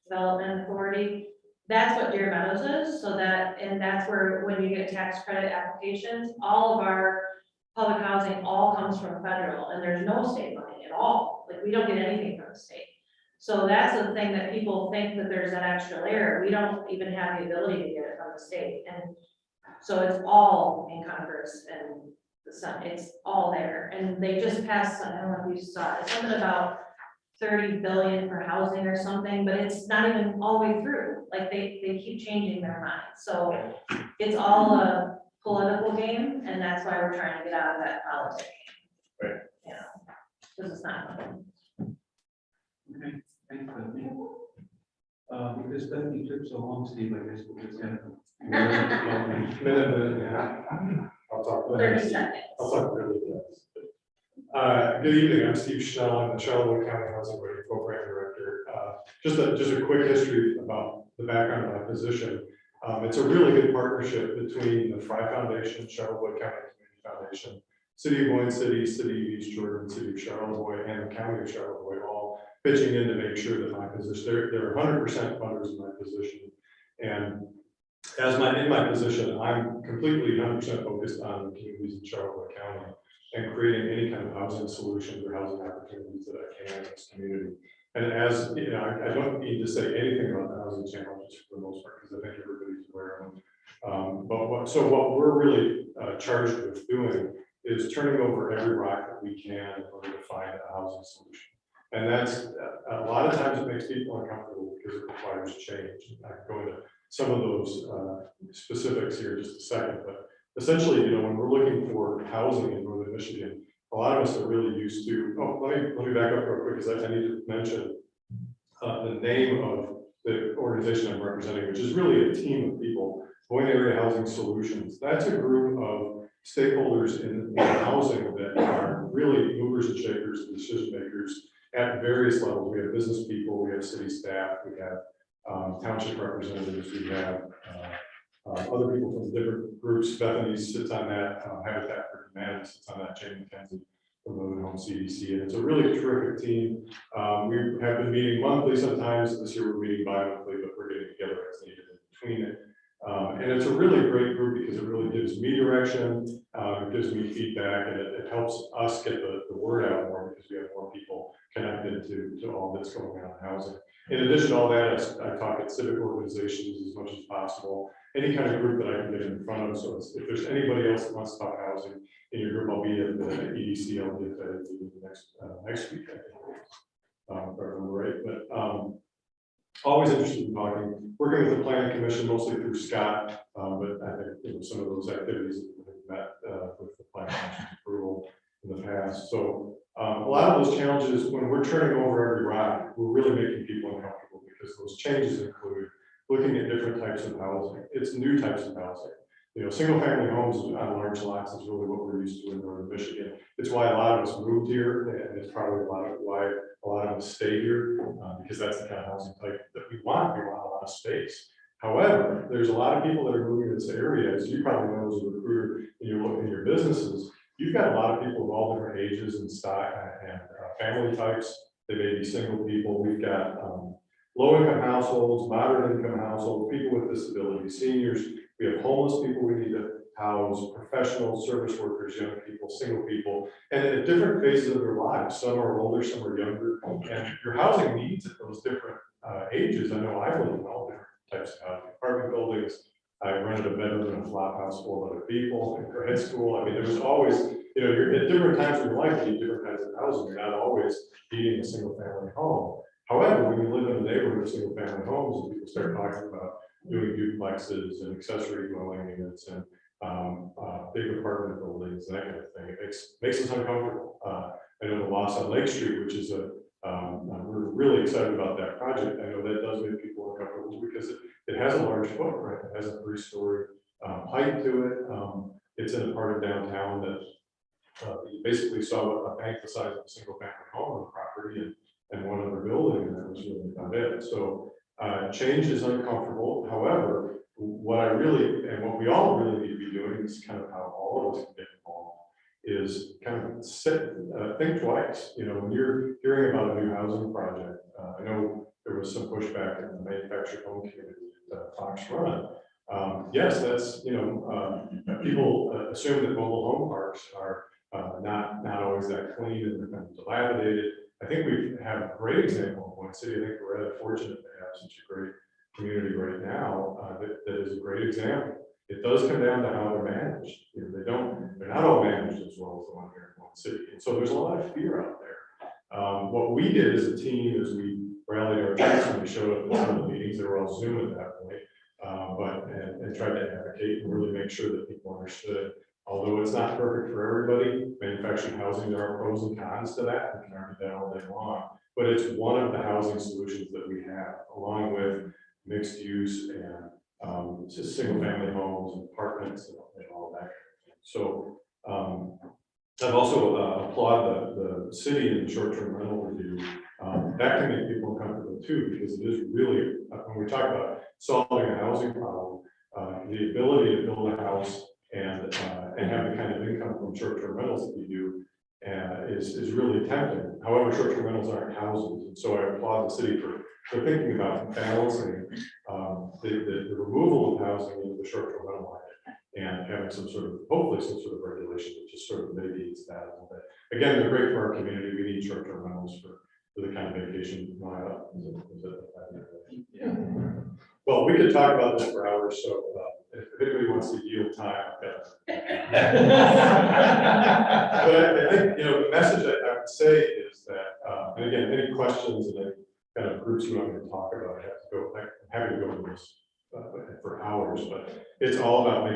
Development Authority. That's what Deer Meadows is, and that's where, when you get tax credit applications, all of our public housing all comes from federal, and there's no state money at all. Like, we don't get anything from the state. So that's the thing that people think, that there's that extra layer. We don't even have the ability to get it from the state. And so it's all in Congress, and it's all there. And they just passed, I don't know if you saw it, something about 30 billion for housing or something, but it's not even all the way through. Like, they keep changing their minds. So it's all a political game, and that's why we're trying to get out of that politics. Right. Yeah, because it's not fun. Okay, thanks, Bethany. Because Bethany took so long, Steve, I guess we'll just have. Minute, yeah. I'll talk. 30 seconds. I'll talk really fast. Good evening, I'm Steve Schnell, I'm the Charlotte County Housing Authority Program Director. Just a quick history about the background of my position. It's a really good partnership between the Fry Foundation, Charlotte County Community Foundation, City of Boyne City, City of East Jordan, City of Charlotte, and the County of Charlotte, all pitching in to make sure that my position, they're 100% funders in my position. And in my position, I'm completely 100% focused on communities in Charlotte County and creating any kind of housing solutions or housing opportunities that I can in this community. And as you know, I don't need to say anything about the housing challenges for the most part, because I think everybody's aware of them. But what we're really charged with doing is turning over every rock that we can in order to find a housing solution. And that's a lot of times it makes people uncomfortable because it requires change. I can go into some of those specifics here in just a second, but essentially, when we're looking for housing in northern Michigan, a lot of us are really used to, let me back up real quick, because I need to mention the name of the organization I'm representing, which is really a team of people, Boyne Area Housing Solutions. That's a group of stakeholders in housing that are really movers and shakers and decision makers at various levels. We have business people, we have city staff, we have township representatives, we have other people from different groups. Bethany sits on that, Habitat for Humanity sits on that, Jane McKenzie from the Home CDC, and it's a really terrific team. We have been meeting monthly sometimes. This year we're meeting bi-monthly, but we're getting together as needed in between it. And it's a really great group because it really gives me direction, it gives me feedback, and it helps us get the word out more because we have more people connected to all that's going on in housing. In addition to all that, I talk at civic organizations as much as possible, any kind of group that I can get in front of. So if there's anybody else that wants to talk housing in your group, I'll be at the EDC, I'll be at the next week, I think, if I remember right. But always interested in talking. working with the planning commission mostly through Scott, but I think, some of those activities have met, with the planning commission's approval in the past. So, a lot of those challenges, when we're turning over every rock, we're really making people uncomfortable because those changes include looking at different types of housing. It's new types of housing. Single family homes on large lots is really what we're used to in northern Michigan. It's why a lot of us moved here, and it's probably why a lot of us stay here, because that's the kind of housing type that we want. We want a lot of space. However, there's a lot of people that are moving to this area, as you probably know as a recruiter, and you look in your businesses, you've got a lot of people of all different ages and style and family types. They may be single people. We've got low-income households, moderate-income households, people with disabilities, seniors. We have homeless people we need to house, professional service workers, young people, single people, and at different phases of their lives. Some are older, some are younger, and your housing needs at those different ages. I know I live in all different types of housing, apartment buildings. I rented a bedroom in a flop house full of other people in grad school. I mean, there was always, you're at different times in your life, you need different kinds of housing. You're not always needing a single family home. However, when you live in a neighborhood of single family homes and people start talking about doing duplexes and accessory dwelling units and big apartment buildings, that kind of thing, it makes us uncomfortable. I know the Loss on Lake Street, which is we're really excited about that project. I know that does make people uncomfortable because it has a large footprint. It has a 3-story height to it. It's in a part of downtown that you basically saw a bank the size of a single family home on the property and one other building, and that was really about it. So change is uncomfortable. However, what we all really need to be doing is kind of how all of us can get involved is kind of think twice. When you're hearing about a new housing project, I know there was some pushback in the manufactured home community at Fox Run. Yes, that's, people assume that mobile home parks are not always that clean and they're kind of dilapidated. I think we have a great example of Boyne City. I think we're rather fortunate to have such a great community right now that is a great example. It does come down to how they're managed. They're not all managed as well as the one here in Boyne City. And so there's a lot of fear out there. What we did as a team is we rallied our troops and we showed up at some of the meetings. They were all Zoom at that point, and tried to advocate and really make sure that people understood. Although it's not perfect for everybody, manufactured housing, there are pros and cons to that. We can argue that all day long, but it's one of the housing solutions that we have, along with mixed use and just single family homes and apartments and all that. So I've also applaud the city in the short-term rental review. That can make people uncomfortable too, because it is really, when we talk about solving a housing problem, the ability to build a house and have the kind of income from short-term rentals that we do is really tempting. However, short-term rentals aren't houses, and so I applaud the city for thinking about balancing the removal of housing into the short-term rental market and having hopefully some sort of regulation that just sort of mitigates that a little bit. Again, they're great for our community. We need short-term rentals for the kind of vacation. Yeah. Well, we could talk about this for hours, so if anybody wants to yield time, But I think, the message I would say is that, and again, any questions and any kind of groups you want me to talk about, I'm happy to go into this for hours, but it's all about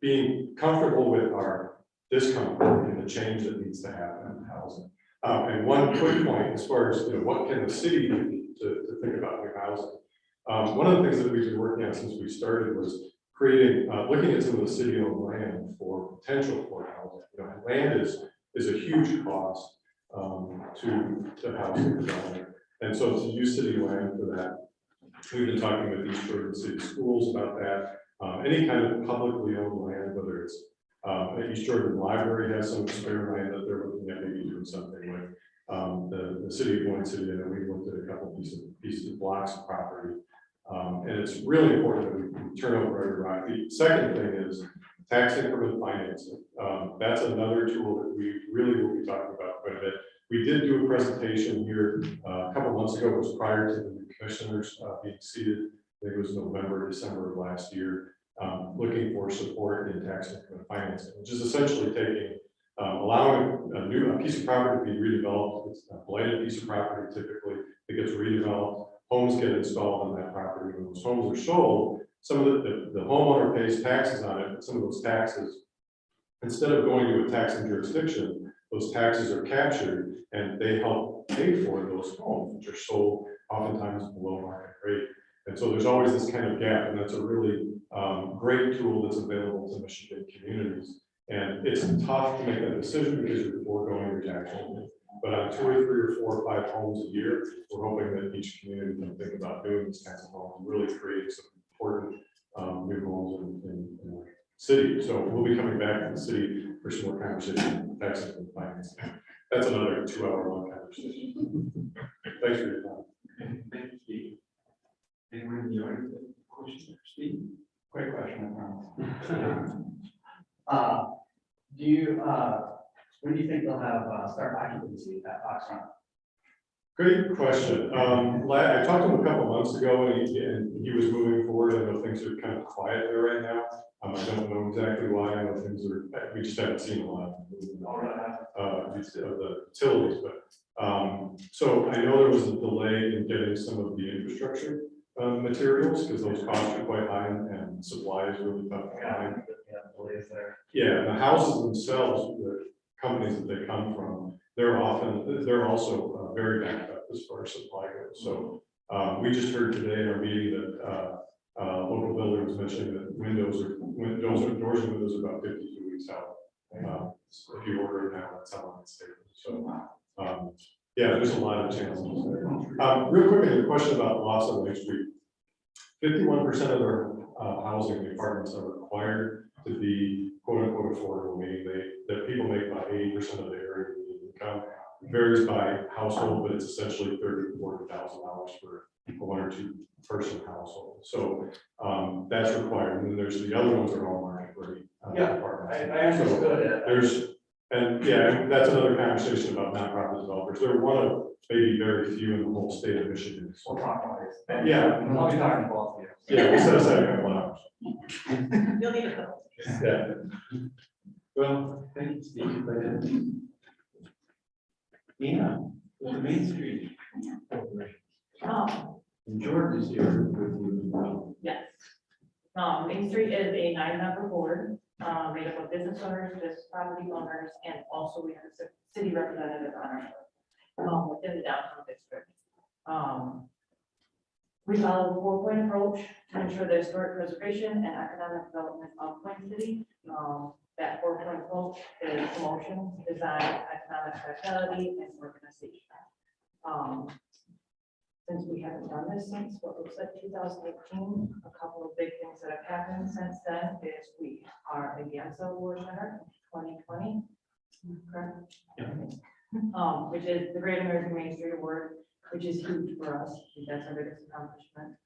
being comfortable with our discomfort and the change that needs to happen in housing. And one quick point, as far as, what can the city do to think about new housing? One of the things that we've been working on since we started was looking at some of the city-owned land for potential for housing. Land is a huge cost to housing development, and so to use city land for that. We've been talking with East Jordan City Schools about that. Any kind of publicly owned land, whether it's East Jordan Library has some spare land that they're looking at maybe doing something with. The city of Boyne City, and we looked at a couple pieces of blocks of property. And it's really important that we turn over every rock. The second thing is tax increment financing. That's another tool that we really will be talking about quite a bit. We did do a presentation here a couple months ago. It was prior to the new commissioners being seated. I think it was November, December of last year, looking for support in tax increment financing, which is essentially taking, allowing a piece of property to be redeveloped. It's a blighted piece of property typically. It gets redeveloped. homes get installed on that property. When those homes are sold, some of the homeowner pays taxes on it, but some of those taxes, instead of going to a taxing jurisdiction, those taxes are captured and they help pay for those homes, which are sold oftentimes below market rate. And so there's always this kind of gap, and that's a really great tool that's available to Michigan communities. And it's tough to make that decision because you're foregoing your tax only. But on 2 or 3 or 4 or 5 homes a year, we're hoping that each community can think about doing these kinds of homes, and really create some important new homes in our city. So we'll be coming back to the city for some more conversation on taxes and finance. That's another 2-hour-long conversation. Thanks for your time. Thank you, Steve. Anyone in the audience have a question for Steve? Quick question, I promise. Do you, when do you think they'll have, start occupancy at Oxford? Great question. I talked to him a couple months ago and he was moving forward. I know things are kind of quiet there right now. I don't know exactly why. I know things are, we just haven't seen a lot of the utilities, but so I know there was a delay in getting some of the infrastructure materials because those costs are quite high and supply is really tough to find. Yeah, and the houses themselves, the companies that they come from, they're also very backed up as far as supply goes. So we just heard today in our meeting that local builder was mentioning that doors and windows are about 52 weeks out. If you order it now, that's how long it's taking. So yeah, there's a lot of challenges there. Real quick, a question about lots on Lake Street. 51% of their housing, the apartments are required to be quote unquote affordable, meaning that people make about 80% of the area income. It varies by household, but it's essentially $30,000 to $40,000 for a 1 or 2 person household. So that's required. And then there's the other ones are all market rate apartments. I understood it. And that's another conversation about nonprofit developers. They're one of maybe very few in the whole state of Michigan. We'll talk about this. Yeah. I'll be talking to both of you. Yeah, we'll set aside a couple hours. You'll need it. Yeah. Well, thank you, Steve. Yeah, with the Main Street Corporation. And Jordan is here with you as well. Yes. Main Street is a 9-member board, made up of business owners, business property owners, and also we have a city representative on our, within the downtown district. We follow a 4-point approach to ensure the historic preservation and economic development of Boyne City. That 4-point approach is promotion, design, economic vitality, and organization. Since we haven't done this since what looks like 2018, a couple of big things that have happened since then is we are a GAMSA award winner in 2020, correct? Yeah. Which is the Great American Main Street Award, which is huge for us. I think that's our biggest accomplishment.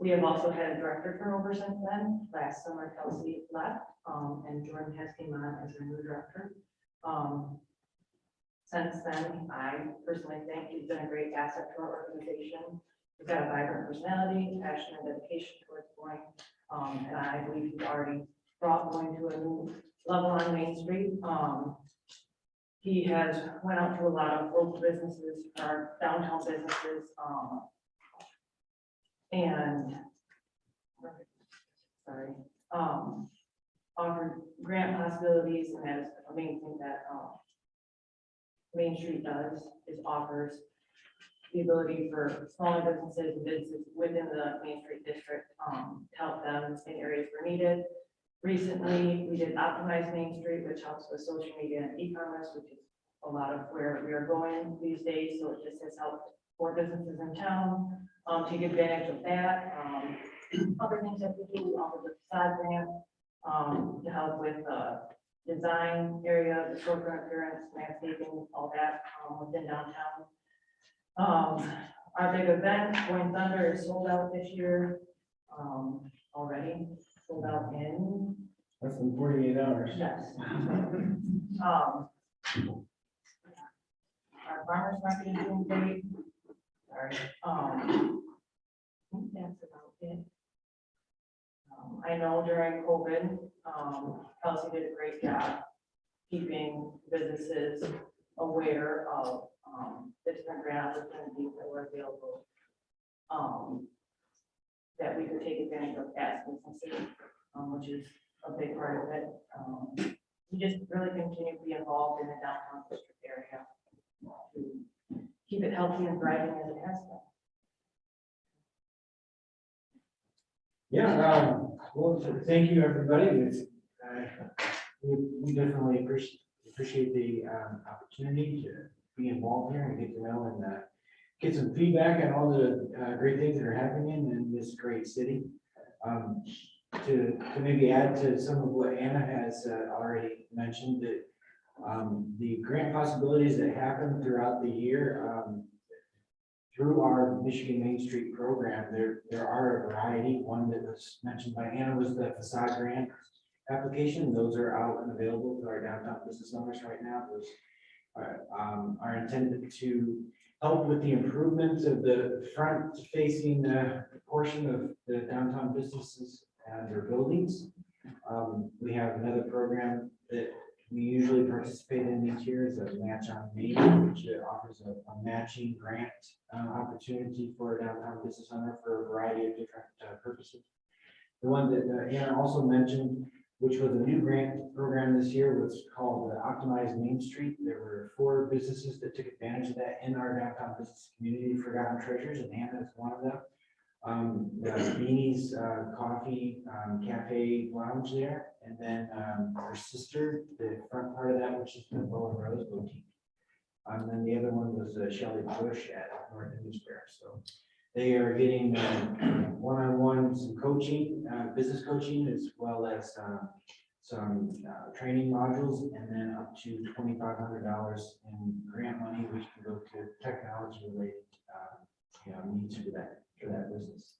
We have also had a director turnover since then. Last summer, Kelsey left, and Jordan has came on as our new director. Since then, I personally think he's been a great asset to our organization. He's got a vibrant personality, passion, and dedication towards Boyne. And I believe he's already brought Boyne to a new level on Main Street. He has went out to a lot of local businesses, our downtown businesses, and offered grant possibilities, and that is the main thing that Main Street does, is offers the ability for smaller businesses and businesses within the Main Street district to help them in areas where needed. Recently, we did Optimize Main Street, which helps with social media and e-commerce, which is a lot of where we are going these days. So it just has helped for businesses in town take advantage of that. Other things that we do, we offer the facade grant to help with design area, the storefront appearance, landscaping, all that within downtown. Our big event, Boyne Thunder, is sold out this year already. Sold out in Less than 48 hours. yes. Our farmers market is doing great. Sorry. I think that's about it. I know during COVID, Kelsey did a great job keeping businesses aware of the different grant opportunities that were available that we could take advantage of as businesses, which is a big part of it. We just really continue to be involved in the downtown district area to keep it healthy and thriving as it has been. Yeah, well, thank you, everybody. We definitely appreciate the opportunity to be involved here and get to know and get some feedback on all the great things that are happening in this great city. To maybe add to some of what Anna has already mentioned, that the grant possibilities that happen throughout the year, through our Michigan Main Street program, there are a variety. One that was mentioned by Anna was the facade grant application. Those are out and available to our downtown business owners right now. Those are intended to help with the improvements of the front facing portion of the downtown businesses and their buildings. We have another program that we usually participate in each year is a match on Main, which offers a matching grant opportunity for a downtown business owner for a variety of different purposes. The one that Anna also mentioned, which was a new grant program this year, was called Optimize Main Street. There were 4 businesses that took advantage of that in our downtown business community, Forgotten Treasures, and Anna is one of them. The Beanie's Coffee Cafe Lounge there, and then her sister, the front part of that, which is the Boyne Rose Boutique. And then the other one was Shelley Bush at North Indian Square. So they are getting one-on-one some coaching, business coaching, as well as some training modules, and then up to $2,500 in grant money, which can go to technology-related needs for that business.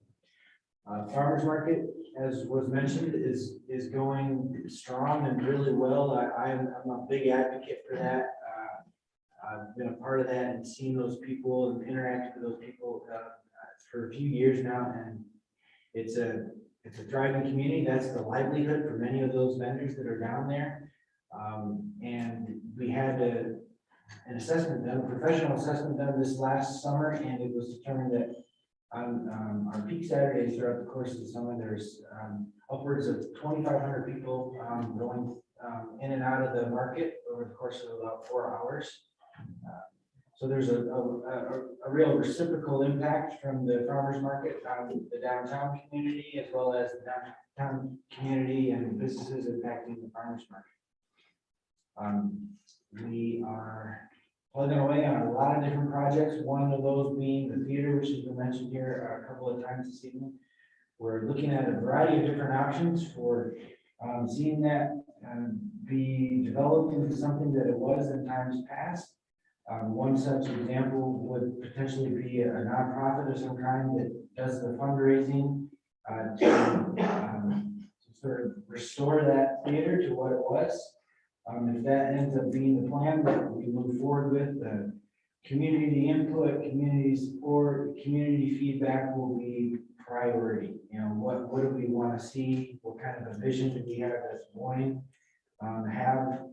Farmers market, as was mentioned, is going strong and really well. I'm a big advocate for that. I've been a part of that and seen those people and interacted with those people for a few years now, and it's a thriving community. That's the livelihood for many of those vendors that are down there. And we had an assessment done, a professional assessment done this last summer, and it was determined that on our peak Saturdays throughout the course of the summer, there's upwards of 2,500 people going in and out of the market over the course of about 4 hours. So there's a real reciprocal impact from the farmers market on the downtown community, as well as the downtown community and businesses impacting the farmers market. We are plugging away on a lot of different projects. One of those being the theater, which has been mentioned here a couple of times this evening. We're looking at a variety of different options for seeing that be developed into something that it was in times past. One such example would potentially be a nonprofit of some kind that does the fundraising to sort of restore that theater to what it was. If that ends up being the plan that we move forward with, the community input, community support, community feedback will be priority. You know, what do we want to see? What kind of a vision do we have as Boyne have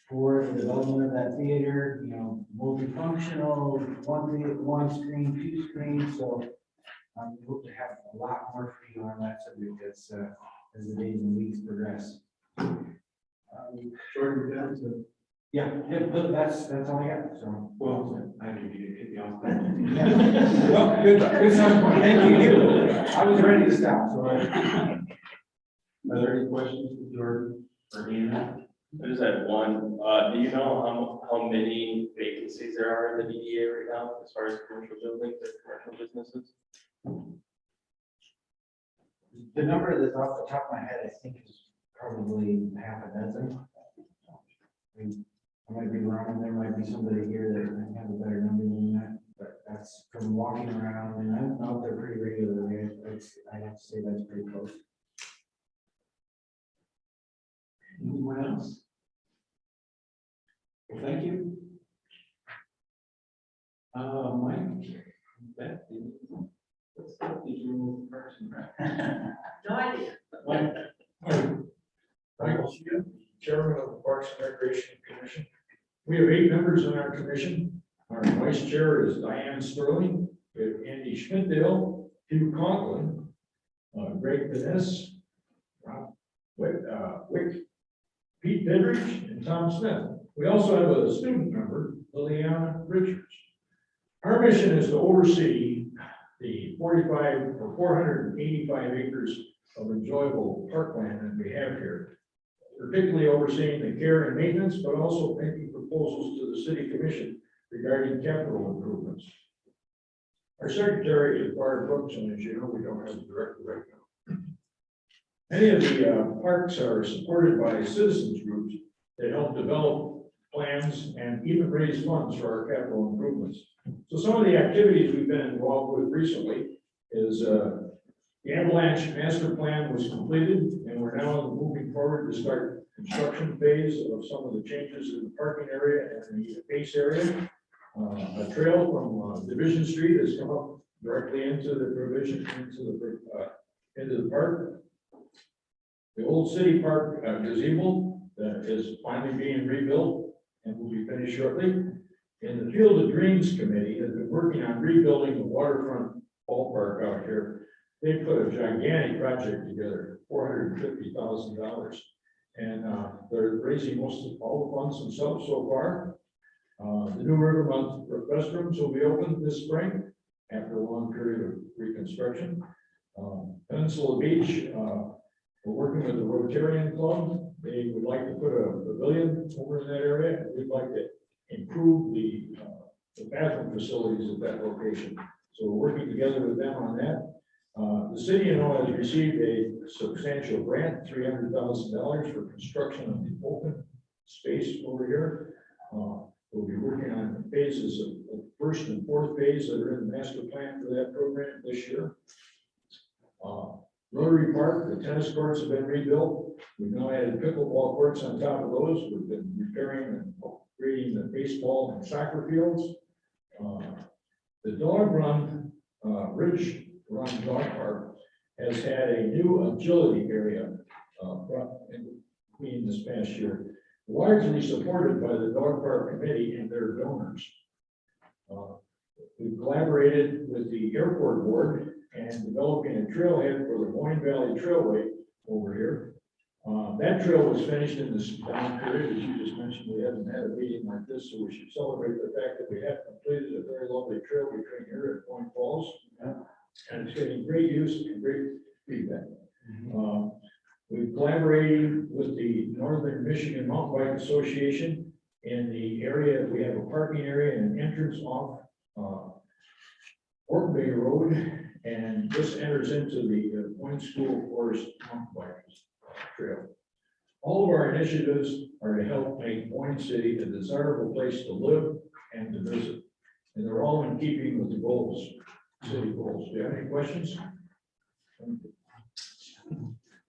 for the development of that theater? You know, multifunctional, one screen, 2 screens. So we hope to have a lot more for you on that subject as the days and weeks progress. Jordan, Yeah, that's all I got. So, well, I think you hit me off. well, good starting point. Thank you. I was ready to stop. So, Are there any questions for Jordan or Anna? I just had one. Do you know how many vacancies there are in the DDA right now as far as commercial buildings or commercial businesses? the number that's off the top of my head, I think, is probably half a dozen. I might be wrong. There might be somebody here that might have a better number than that, but that's from walking around, and I'm out there pretty regularly. I have to say that's pretty close. Anyone else? Well, thank you. Mike, Beth, did you move first? No idea. Michael Sheehan, Chairman of the Parks and Recreation Commission. We have 8 members on our commission. Our vice chair is Diane Sterling. We have Andy Schmidtdale, Hugh Conklin, Greg Vaness, Rob Wick, Pete Bidrich, and Tom Smith. We also have a student member, Liliana Richards. Our mission is to oversee the 45 or 485 acres of enjoyable parkland that we have here, particularly overseeing the care and maintenance, but also making proposals to the city commission regarding capital improvements. Our secretary is Barb Brooks, and as you know, we don't have a director right now. Many of the parks are supported by citizens groups that help develop plans and even raise funds for our capital improvements. So some of the activities we've been involved with recently is the avalanche master plan was completed, and we're now moving forward to start construction phase of some of the changes in the parking area and the base area. A trail from Division Street has come up directly into the provision, into the park. The old city park gazebo is finally being rebuilt and will be finished shortly. And the Field of Dreams Committee has been working on rebuilding the waterfront ballpark out here. They put a gigantic project together, $450,000. And they're raising most of all the funds themselves so far. The new Rivermount restrooms will be open this spring after a long period of reconstruction. Peninsula Beach, we're working with the Rotarian Club. They would like to put a pavilion over in that area. We'd like to improve the bathroom facilities at that location. So we're working together with them on that. The city, has received a substantial grant, $300,000 for construction of the open space over here. We'll be working on phases of first and fourth phase that are in the master plan for that program this year. Rotary Park, the tennis courts have been rebuilt. We've now added pickleball courts on top of those. We've been repairing and upgrading the baseball and soccer fields. The dog run, Ridge Run Dog Park has had a new agility area cleaned this past year, largely supported by the dog park committee and their donors. We've collaborated with the airport board and developing a trailhead for the Boyne Valley Trailway over here. That trail was finished in this down period, as you just mentioned. We haven't had a meeting like this, so we should celebrate the fact that we have completed a very lovely trail between here and Point Falls. And it's getting great use and great feedback. We've collaborated with the Northern Michigan Mountain Bike Association in the area. We have a parking area and an entrance off Orton Bay Road, and this enters into the Boyne School Forest Mountain Bike Trail. All of our initiatives are to help make Boyne City a desirable place to live and to visit, and they're all in keeping with the goals, city goals. Do you have any questions?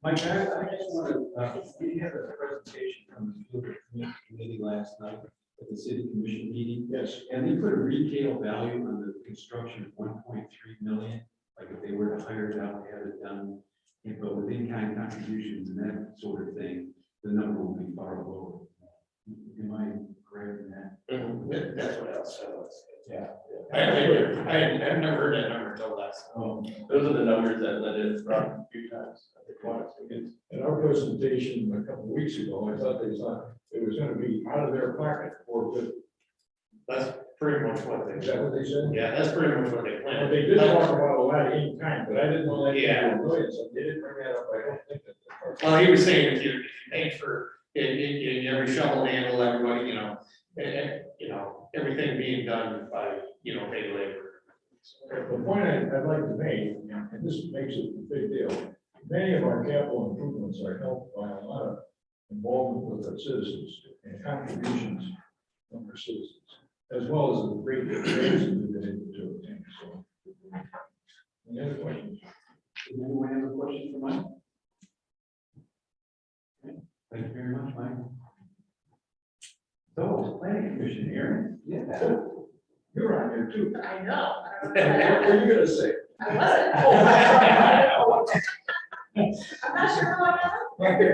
Mike, I just want to, we had a presentation from the Field Committee last night at the city commission meeting. Yes. And they put a retail value on the construction of 1.3 million, like if they were to hire it out, have it done, but with in-kind contributions and that sort of thing, the number will be far lower. Am I correct in that? That's what else I was. Yeah. I've never heard that number until last. Those are the numbers that it brought a few times. In our presentation a couple of weeks ago, I thought they thought it was going to be out of their pocket for the. That's pretty much what Is they, that what they said? yeah, that's pretty much what they And planned. they did talk about a lot of in kind, but I didn't know that. Yeah. So they didn't bring that up. I don't think that. Well, he was saying if you pay for every shovel handle, everybody, everything being done by, paid labor. The point I'd like to make, and this makes it a big deal, many of our capital improvements are helped by a lot of involvement with our citizens and contributions from our citizens, as well as the great grants that we've been able to obtain. So, any other questions? Does anyone have a question for Mike? Okay. Thank you very much, Mike. So, planning commission, Aaron? Yeah. You're on there too. I know. What were you gonna say? I wasn't. I'm not sure what. Okay.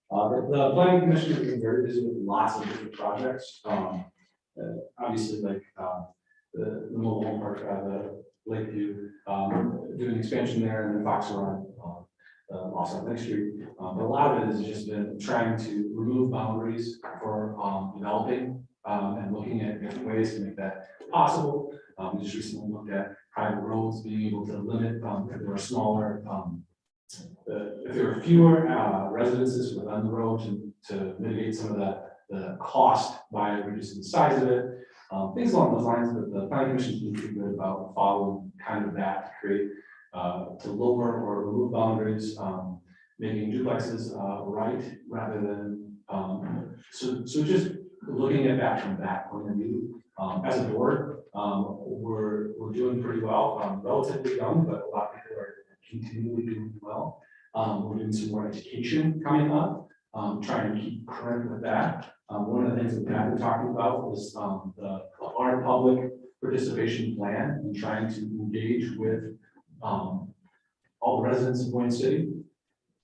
The planning commission has been very busy with lots of different projects. Obviously, like the mobile home park, Lakeview, doing expansion there and then Fox Run, also on Lake Street. But a lot of it has just been trying to remove boundaries for developing and looking at different ways to make that possible. We just recently looked at private roads being able to limit, if there were smaller, if there were fewer residences within the road to mitigate some of the cost by reducing the size of it. Things along those lines, but the planning commission is pretty good about following kind of that to create, to lower or remove boundaries, making duplexes right rather than, so just looking at that from that point of view. As a board, we're doing pretty well, relatively young, but a lot of people are continually doing well. We're doing some more education coming up, trying to keep current with that. One of the things that we have been talking about was our public participation plan and trying to engage with all the residents of Boyne City,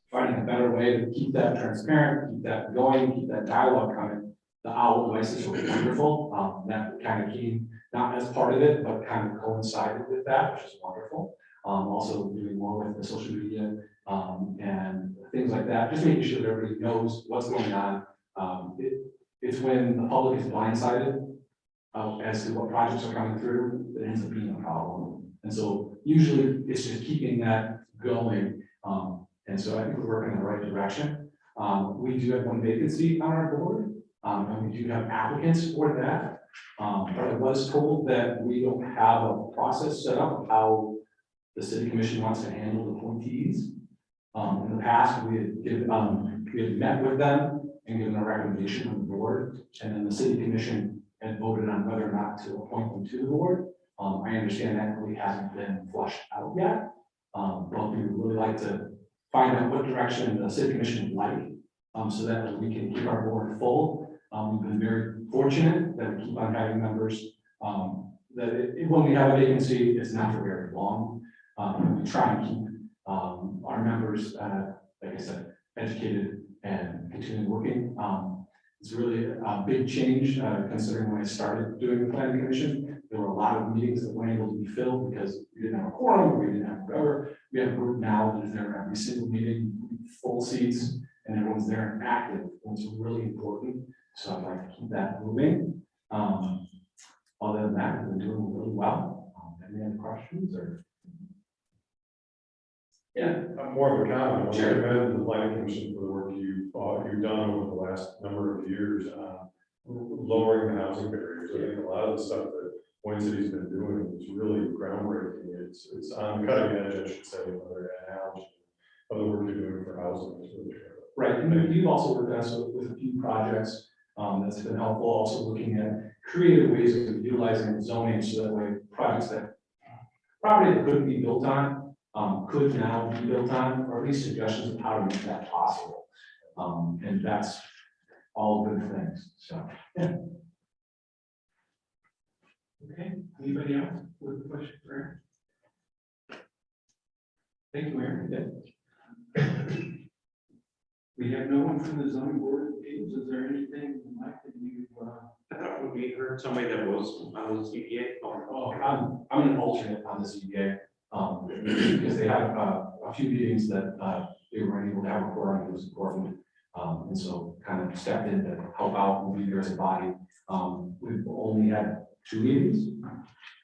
finding a better way to keep that transparent, keep that going, keep that dialogue coming. The owl devices were wonderful. That kind of came not as part of it, but kind of coincided with that, which is wonderful. Also doing more with the social media and things like that, just making sure that everybody knows what's going on. It's when the public is blindsided as to what projects are coming through, that ends up being a problem. And so usually it's just keeping that going. And so I think we're working in the right direction. We do have one vacancy on our board, and we do have applicants for that. But I was told that we don't have a process set up of how the city commission wants to handle the appointees. In the past, we had met with them and given a recommendation on the board, and then the city commission had voted on whether or not to appoint them to the board. I understand that really hasn't been flushed out yet, but we would really like to find out what direction the city commission would like, so that we can keep our board full. We've been very fortunate that we keep on having members, when we have a vacancy, it's not for very long. We try and keep our members, like I said, educated and continue working. It's really a big change, considering when I started doing the planning commission, there were a lot of meetings that weren't able to be filled because we didn't have a quorum, or we didn't have whatever. We have a group now that is there every single meeting, full seats, and everyone's there and active, and it's really important. So I'd like to keep that moving. Other than that, we've been doing really well. Any other questions or? Yeah. More of a comment. Sure. I commend the planning commission for the work you've done over the last number of years on lowering the housing barriers. I think a lot of the stuff that Boyne City's been doing is really groundbreaking. It's on the cutting edge, I should say, another analogy of the work you're doing for housing. Right, and you've also worked with us with a few projects that's been helpful. Also looking at creative ways of utilizing zoning so that way projects that property that couldn't be built on could now be built on, or at least suggestions of how to make that possible. And that's all good things. So, yeah. Okay, anybody else with a question for Aaron? Thank you, Aaron. Yeah. We have no one from the zoning board of appeals. Is there anything, Mike, that you? I thought we heard somebody that was on the ZBA. I'm an alternate on the ZBA, because they have a few meetings that they weren't able to have a quorum. It was important, and so kind of stepped in to help out and be there as a body. We've only had 2 meetings in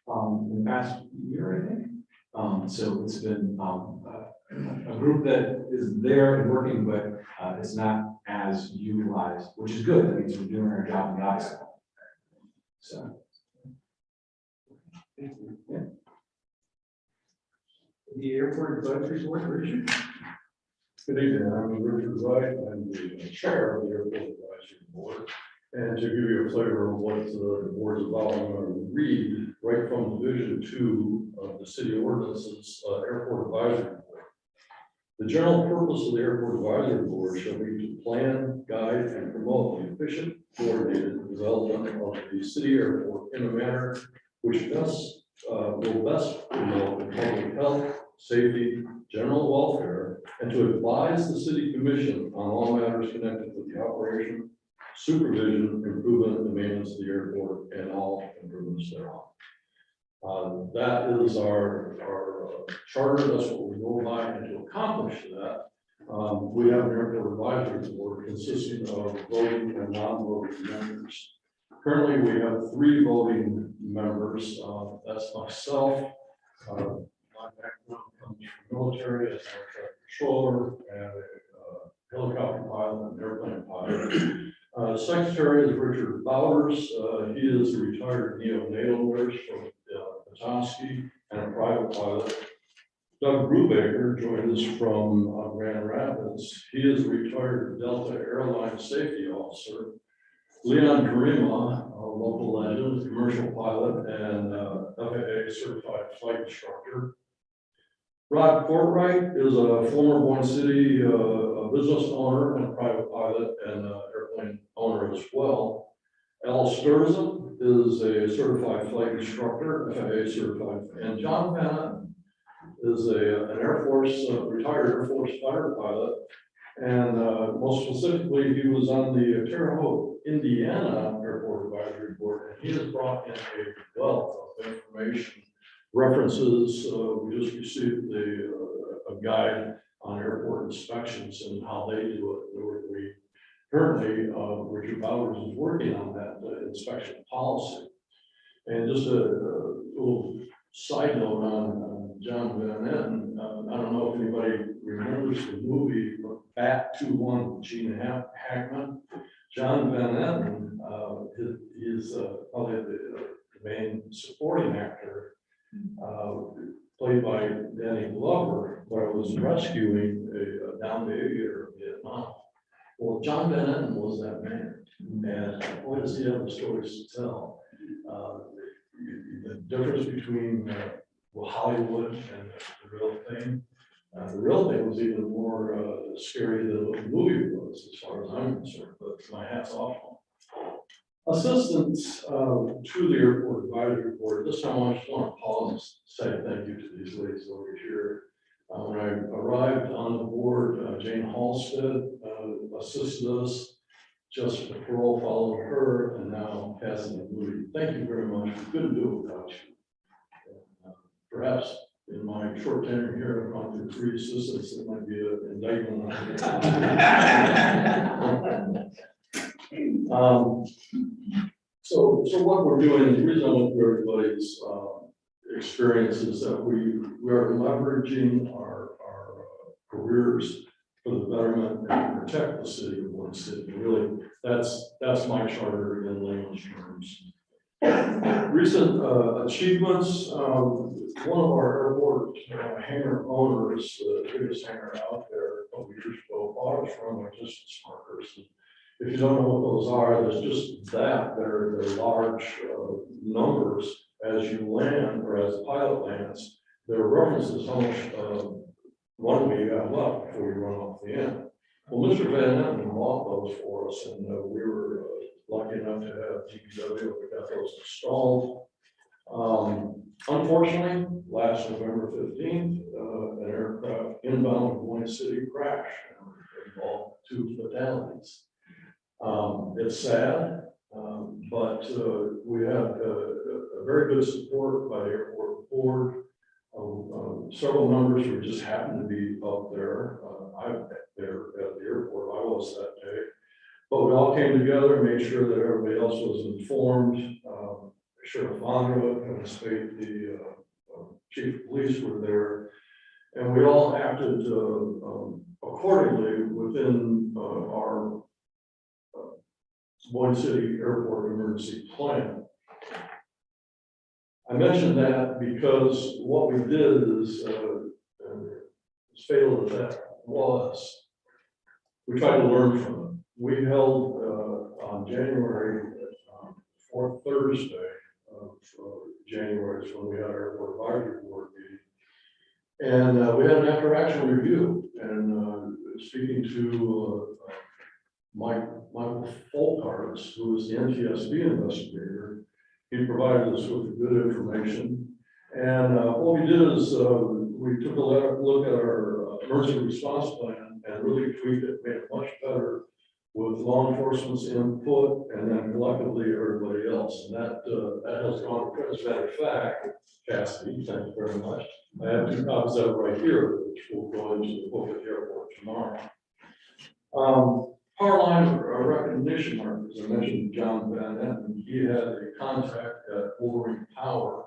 the past year, I think. So it's been a group that is there and working, but it's not as utilized, which is good. That means we're doing our job in the office. So. Thank you. Yeah. The airport advisory board, Richard? Good evening, I'm Richard Wright, I'm the chair of the Airport Advisory Board. And to give you a flavor of what the board's about, I'm going to read right from Division 2 of the city ordinances, Airport Advisory Board. The general purpose of the Airport Advisory Board shall be to plan, guide, and promote the efficient, coordinated development of the city airport in a manner which will best promote public health, safety, general welfare, and to advise the city commission on all matters connected with the operation, supervision, improvement, and maintenance of the airport, and all improvements thereon. That is our charter, that's what we go by, and to accomplish that, we have an airport advisory board consisting of voting and non-voting members. Currently, we have 3 voting members, that's myself, my background comes from military as an air traffic controller and a helicopter pilot and airplane pilot. Secretary is Richard Bowers. He is a retired neonatal nurse from Petoskey and a private pilot. Doug Brubaker joined us from Grand Rapids. He is a retired Delta Airlines safety officer. Leon Karima, a local legend, commercial pilot and FAA certified flight instructor. Rod Courtwright is a former Boyne City business owner and a private pilot and airplane owner as well. Al Sturzen is a certified flight instructor, FAA certified, and John Bennett is an Air Force, retired Air Force fighter pilot. And most specifically, he was on the Terre Haute, Indiana Airport Advisory Board, and he has brought in a wealth of information, references. We just received a guide on airport inspections and how they do it. We currently, Richard Bowers is working on that inspection policy. And just a little side note on John Van Etten. I don't know if anybody remembers the movie Back to One, Gene Hackman. John Van Etten is probably the main supporting actor, played by Danny Glover, where I was rescuing a downed aviator in Vietnam. Well, John Van Etten was that man, and boy, does he have the stories to tell. The difference between Hollywood and the real thing. The real thing was even more scary than what the movie was, as far as I'm concerned, but my hat's off. Assistants to the airport advisory board. This time I just want to pause and say thank you to these ladies over here. When I arrived on the board, Jane Halstead assisted us. Just the parole followed her, and now Cassie Moody. Thank you very much. We couldn't do it without you. Perhaps in my short tenure here, I've gone through 3 assistants. That might be an indictment. So what we're doing, the reason I went through everybody's experience is that we are leveraging our careers for the betterment and protect the city of Boyne City. Really, that's my charter in layman's terms. Recent achievements, one of our airport hangar owners, the biggest hangar out there a couple years ago, bought us runway distance markers. If you don't know what those are, there's just that. They're large numbers as you land or as the pilot lands. There are references how much runway you have left before you run off the end. Well, Mr. Van Etten bought those for us, and we were lucky enough to have DPW. We got those installed. Unfortunately, last November 15th, an aircraft inbound to Boyne City crashed and involved 2 fatalities. It's sad, but we have a very good support by the airport board. Several members who just happened to be up there. I'm there at the airport. I was that day. But we all came together and made sure that everybody else was informed. Sheriff Vonra and the chief of police were there. And we all acted accordingly within our Boyne City Airport emergency plan. I mentioned that because what we did is, as fatal as that was, we tried to learn from it. We held on January 4th Thursday of January is when we had our airport advisory board meeting. And we had an after-action review, and speaking to Michael Folkarts, who is the NTSB investigator, he provided us with good information. And what we did is we took a look at our emergency response plan and really tweaked it, made it much better with law enforcement's input and then collectively everybody else. And that has gone, as a matter of fact, Cassidy, thank you very much. I have 2 copies of it right here, which will go into the book at the airport tomorrow. Power line recognition markers, I mentioned John Van Etten, he had a contact at Wolverine Power,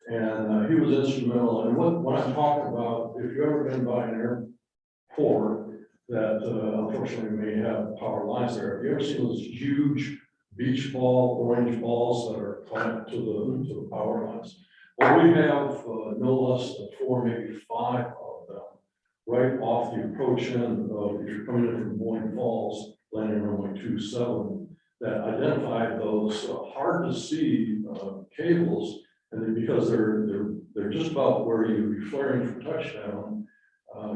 and he was instrumental. And what I'm talking about, if you've ever been by an airport that unfortunately may have power lines there, have you ever seen those huge beach ball, orange balls that are connected to the power lines? Well, we have no less than 4, maybe 5 of them right off the approach end of, if you're coming in from Boyne Falls, landing runway 27, that identify those hard to see cables, and then because they're just about where you'd be flaring for touchdown.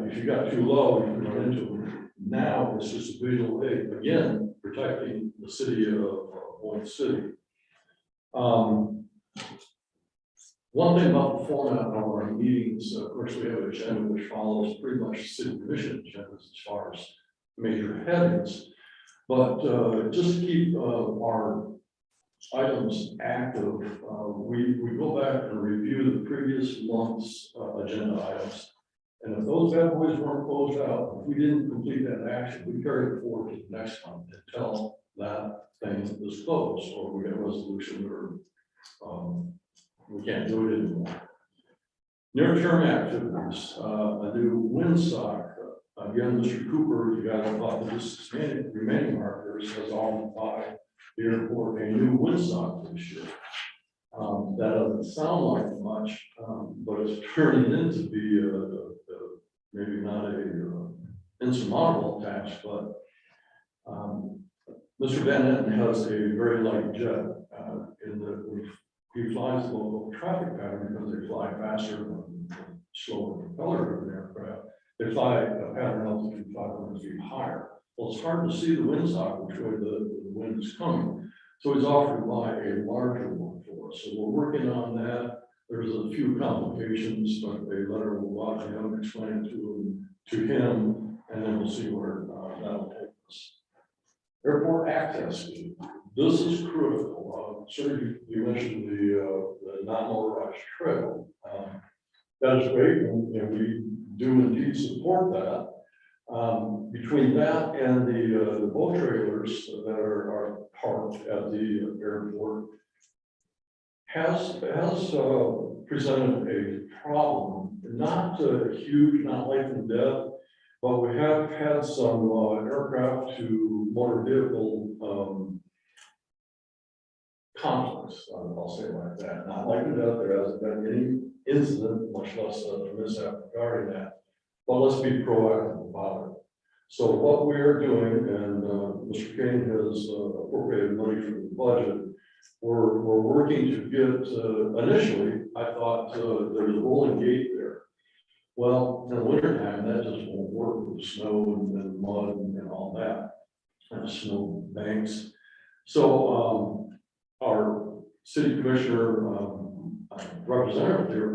If you got too low, you can run into them. Now it's just a visual aid, again, protecting the city of Boyne City. One thing about the format of our meetings, of course, we have an agenda which follows pretty much city commission agendas as far as major headings. But just to keep our items active, we go back and review the previous month's agenda items. And if those bad boys weren't closed out, if we didn't complete that action, we carry it forward to the next month until that thing is closed, or we get a resolution, or we can't do it anymore. Near-term activities, a new windsock. Again, Mr. Cooper, the guy that bought the remaining markers, has offered by the airport a new windsock this year. That doesn't sound like much, but it's turning into be maybe not a insurmountable task, but Mr. Van Etten has a very light jet in that he flies the local traffic pattern because they fly faster than slower propeller aircraft. They fly a pattern altitude 500 feet higher. Well, it's hard to see the windsock which way the wind is coming. So he's offered to buy a larger one for us. So we're working on that. There's a few complications, but a letter will go out to him, explain it to him, and then we'll see where that'll take us. Airport access. This is critical. Sir, you mentioned the non-motorized trail. That is great, and we do indeed support that. Between that and the boat trailers that are parked at the airport has presented a problem, not huge, not life and death, but we have had some aircraft to motor vehicle conflicts, I'll say it like that. Not life and death, there hasn't been any incident, much less a mishap regarding that. But let's be proactive about it. So what we are doing, and Mr. Kane has appropriated money for the budget, we're working to get, initially, I thought there's a rolling gate there. Well, in the wintertime, that just won't work with the snow and mud and all that, and snow banks. So our city commissioner, representative there,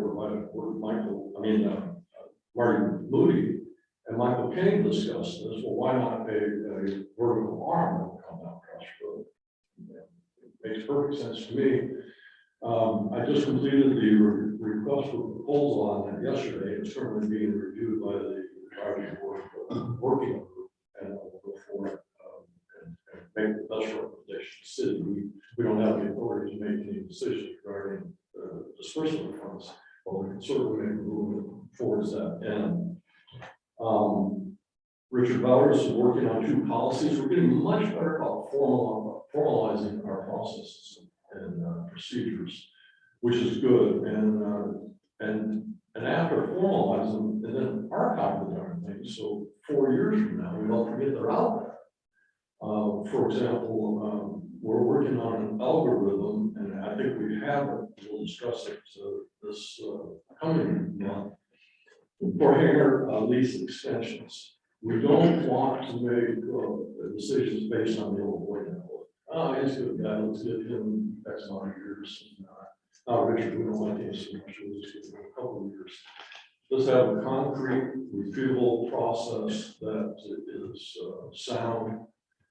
Martin Moody and Michael Kane discussed this. Well, why not a vertical arm that will come down across the road? It makes perfect sense to me. I just completed the request for proposal on that yesterday. It's currently being reviewed by the advisory board working group, and we'll go forward and make the best recommendation to the city. We don't have the authority to make any decisions regarding disbursement of funds, but we can certainly make a movement towards that end. Richard Bowers is working on 2 policies. We're getting much better about formalizing our processes and procedures, which is good. And after formalizing, and then archive the darn things. So 4 years from now, we don't forget they're out there. For example, we're working on an algorithm, and I think we have it. We'll discuss it this coming month for hangar lease extensions. We don't want to make decisions based on the old way network. Oh, he's a good guy, let's give him X amount of years. Richard, we don't like him so much, we'll just give him a couple of years. Let's have a concrete, repeatable process that is sound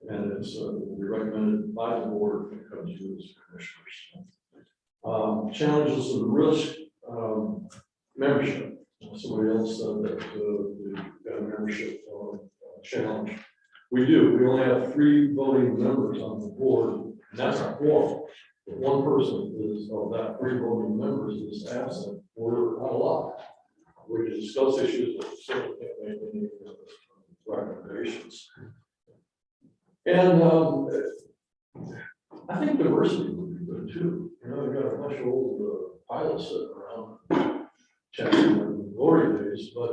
And it's, will be recommended by the board when it comes to its commissioners. Challenges and risk, membership. Somebody else said that, we've got a membership, challenge. We do, we only have 3 voting members on the board, and that's a quorum. If one person is, of that 3 voting members is absent, we're not allowed. We can discuss issues, but certainly can't make any recommendations. And I think diversity would be good too. You know, we've got a bunch of old pilots sitting around chatting in glory days, but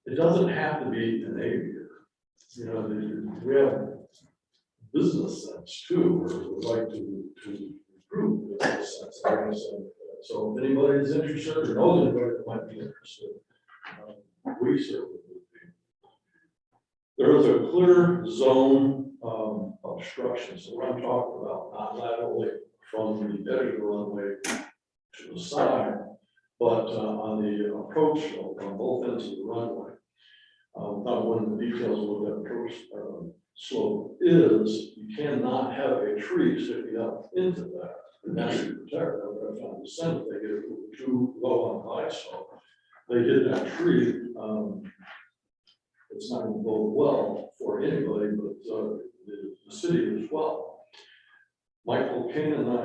it doesn't have to be an aviator. You know, we have business sense too, or we like to recruit business sense. I guess. So if anybody is interested or knows anybody that might be interested, we certainly would be. There is a clear zone of obstruction. So what I'm talking about, not laterally from the edge of the runway to the side, but on the approach on both ends of the runway. Without going into the details of what that approach slope is, you cannot have a tree sticking up into that. And that's to protect them. But I found the sense they get it too low on the high slope. They hit that tree, it's not going to bode well for anybody, but the city as well. Michael Kane and I,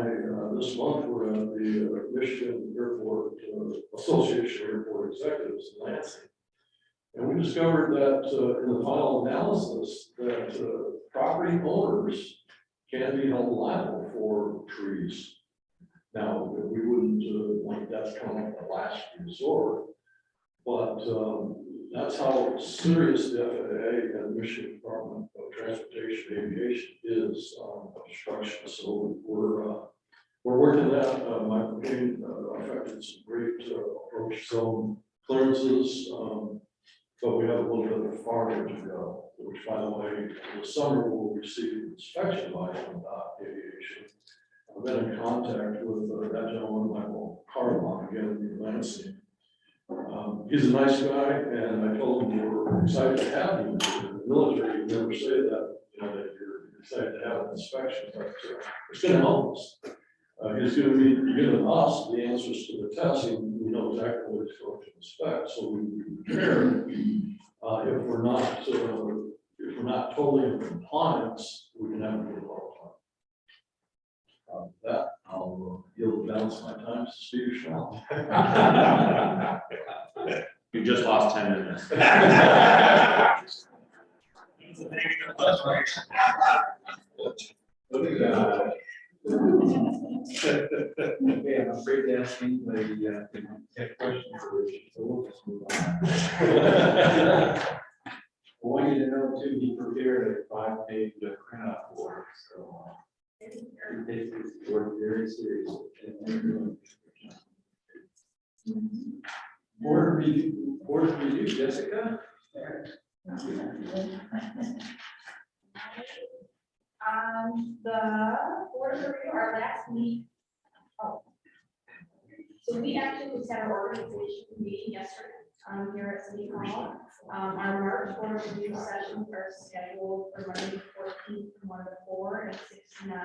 this month, were at the Michigan Airport Association of Airport Executives in Lansing. And we discovered that in the final analysis that property owners can be held liable for trees. Now, we wouldn't like that's kind of like the last resort, but that's how serious the FAA and Michigan Department of Transportation Aviation is on obstruction. So we're working that. Michael Kane affected some great approach zone clearances. But we have a little bit of farther to go, which, by the way, in the summer will receive inspection by Aviation. I've been in contact with that gentleman, Michael Carlon, again in Lansing. He's a nice guy, and I told him we're excited to have him. In the military, you never say that, you know, that you're excited to have an inspection, but it's going to help us. He's going to be giving us the answers to the testing. We know exactly what it's going to inspect, so we prepare. If we're not totally in compliance, we can have a good time. That I'll yield the balance of my time to Steve Shaw. You just lost 10 minutes. Okay, I'm afraid to ask anybody, have questions for you, so we'll just move on. I want you to know too, he prepared a 5-page printout for us, so he takes his work very seriously. Board review, Jessica? The board review, our last meeting. Oh. So we actually just had our organization meeting yesterday, here at City Hall. Our March board review sessions are scheduled for Monday the 14th from 1 to 4 and 6 to 9.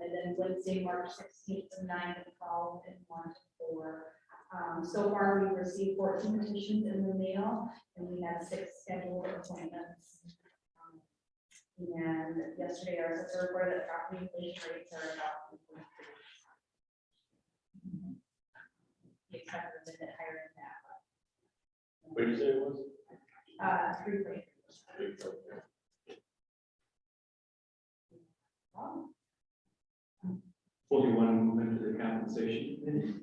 And then Wednesday, March 16th from 9 to 12 and 1 to 4. So far, we've received 14 petitions in the mail, and we have 6 scheduled appointments. And yesterday, our assessor reported that property inflation rates are about 3.3. We expect them a bit higher than that. What did you say it was? 3.3. Well, you want to move into the compensation committee?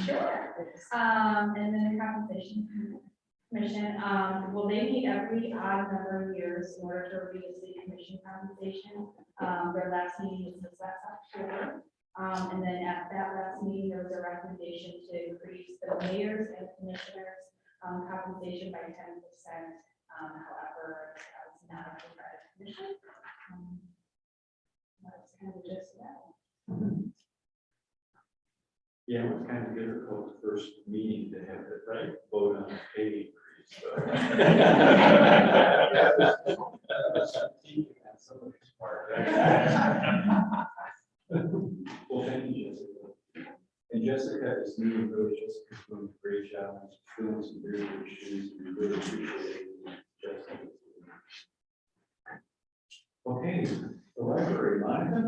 Sure. And then the compensation commission, well, they meet every odd number of years in order to review the city commission compensation. Their last meeting was this last October. And then at that last meeting, there was a recommendation to increase the mayor's and commissioners' compensation by 10%. However, that was not approved by the commission. That's kind of just that. Yeah, it was kind of difficult the first meeting to have the right vote on the pay increase. Well, thank you, Jessica. And Jessica is new, really, Jessica's doing a great job, filling some very good shoes, we really appreciate it. Jessica. Okay, the library, Monica?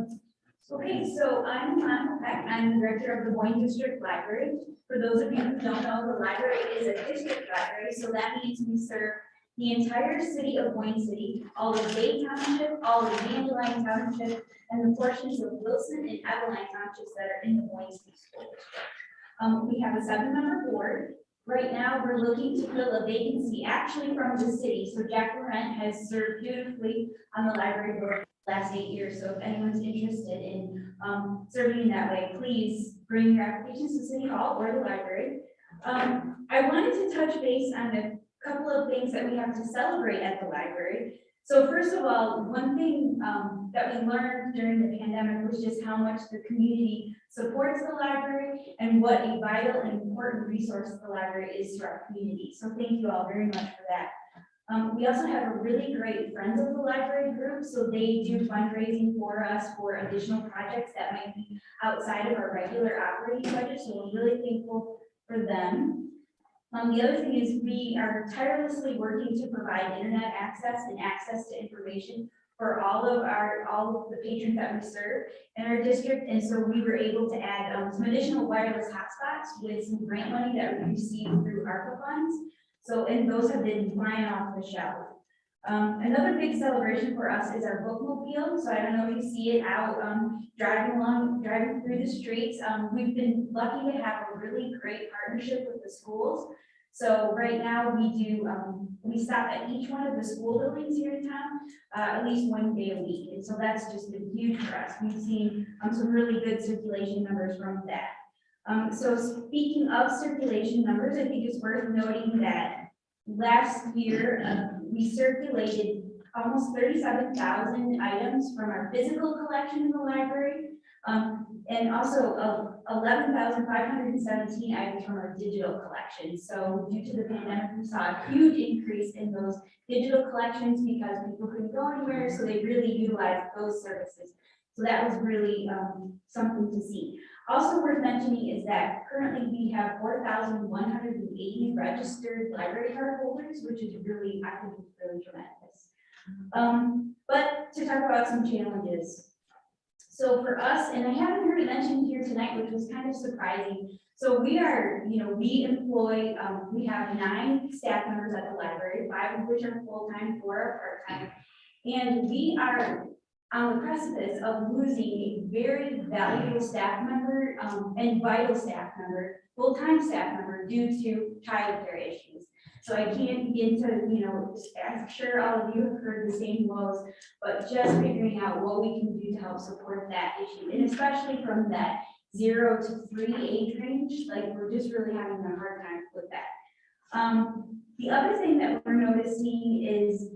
Okay, so I'm Monica Peck. I'm director of the Boyne District Library. For those of you who don't know, the library is a district library, so that means we serve the entire city of Boyne City, all of Bay Township, all of Dandelion Township, and the portions of Wilson and Eveline Townships that are in the Boyne City School District. We have a 7-member board. Right now, we're looking to fill a vacancy actually from the city. So Jack Laurent has served beautifully on the library board the last 8 years. So if anyone's interested in serving in that way, please bring your applications to City Hall or the library. I wanted to touch base on a couple of things that we have to celebrate at the library. So first of all, one thing that we learned during the pandemic was just how much the community supports the library and what a vital and important resource the library is to our community. So thank you all very much for that. We also have a really great Friends of the Library group, so they do fundraising for us for additional projects that might be outside of our regular operating budget, so we're really thankful for them. The other thing is we are tirelessly working to provide internet access and access to information for all of the patrons that we serve in our district. And so we were able to add some additional wireless hotspots with some grant money that we received through ARPA funds. So, and those have been flying off the shelf. Another big celebration for us is our bookmobile. So I don't know if you see it out driving through the streets. We've been lucky to have a really great partnership with the schools. So right now we stop at each one of the school buildings here in town at least one day a week. And so that's just been huge for us. We've seen some really good circulation numbers from that. So speaking of circulation numbers, I think it's worth noting that last year we circulated almost 37,000 items from our physical collection in the library, and also 11,517 items from our digital collection. So due to the pandemic, we saw a huge increase in those digital collections because people couldn't go anywhere, so they really utilized those services. So that was really something to see. Also worth mentioning is that currently we have 4,180 registered library card holders, which is really, I think, really tremendous. But to talk about some challenges. So for us, and I haven't heard it mentioned here tonight, which was kind of surprising. So we are, we employ, we have 9 staff members at the library, 5 of which are full-time, 4 are part-time. And we are on the precipice of losing a very valuable staff member and vital staff member, full-time staff member due to childcare issues. So I can't begin to, I'm sure all of you have heard the same woes, but just figuring out what we can do to help support that issue. And especially from that 0 to 3 age range, like we're just really having a hard time with that. The other thing that we're noticing is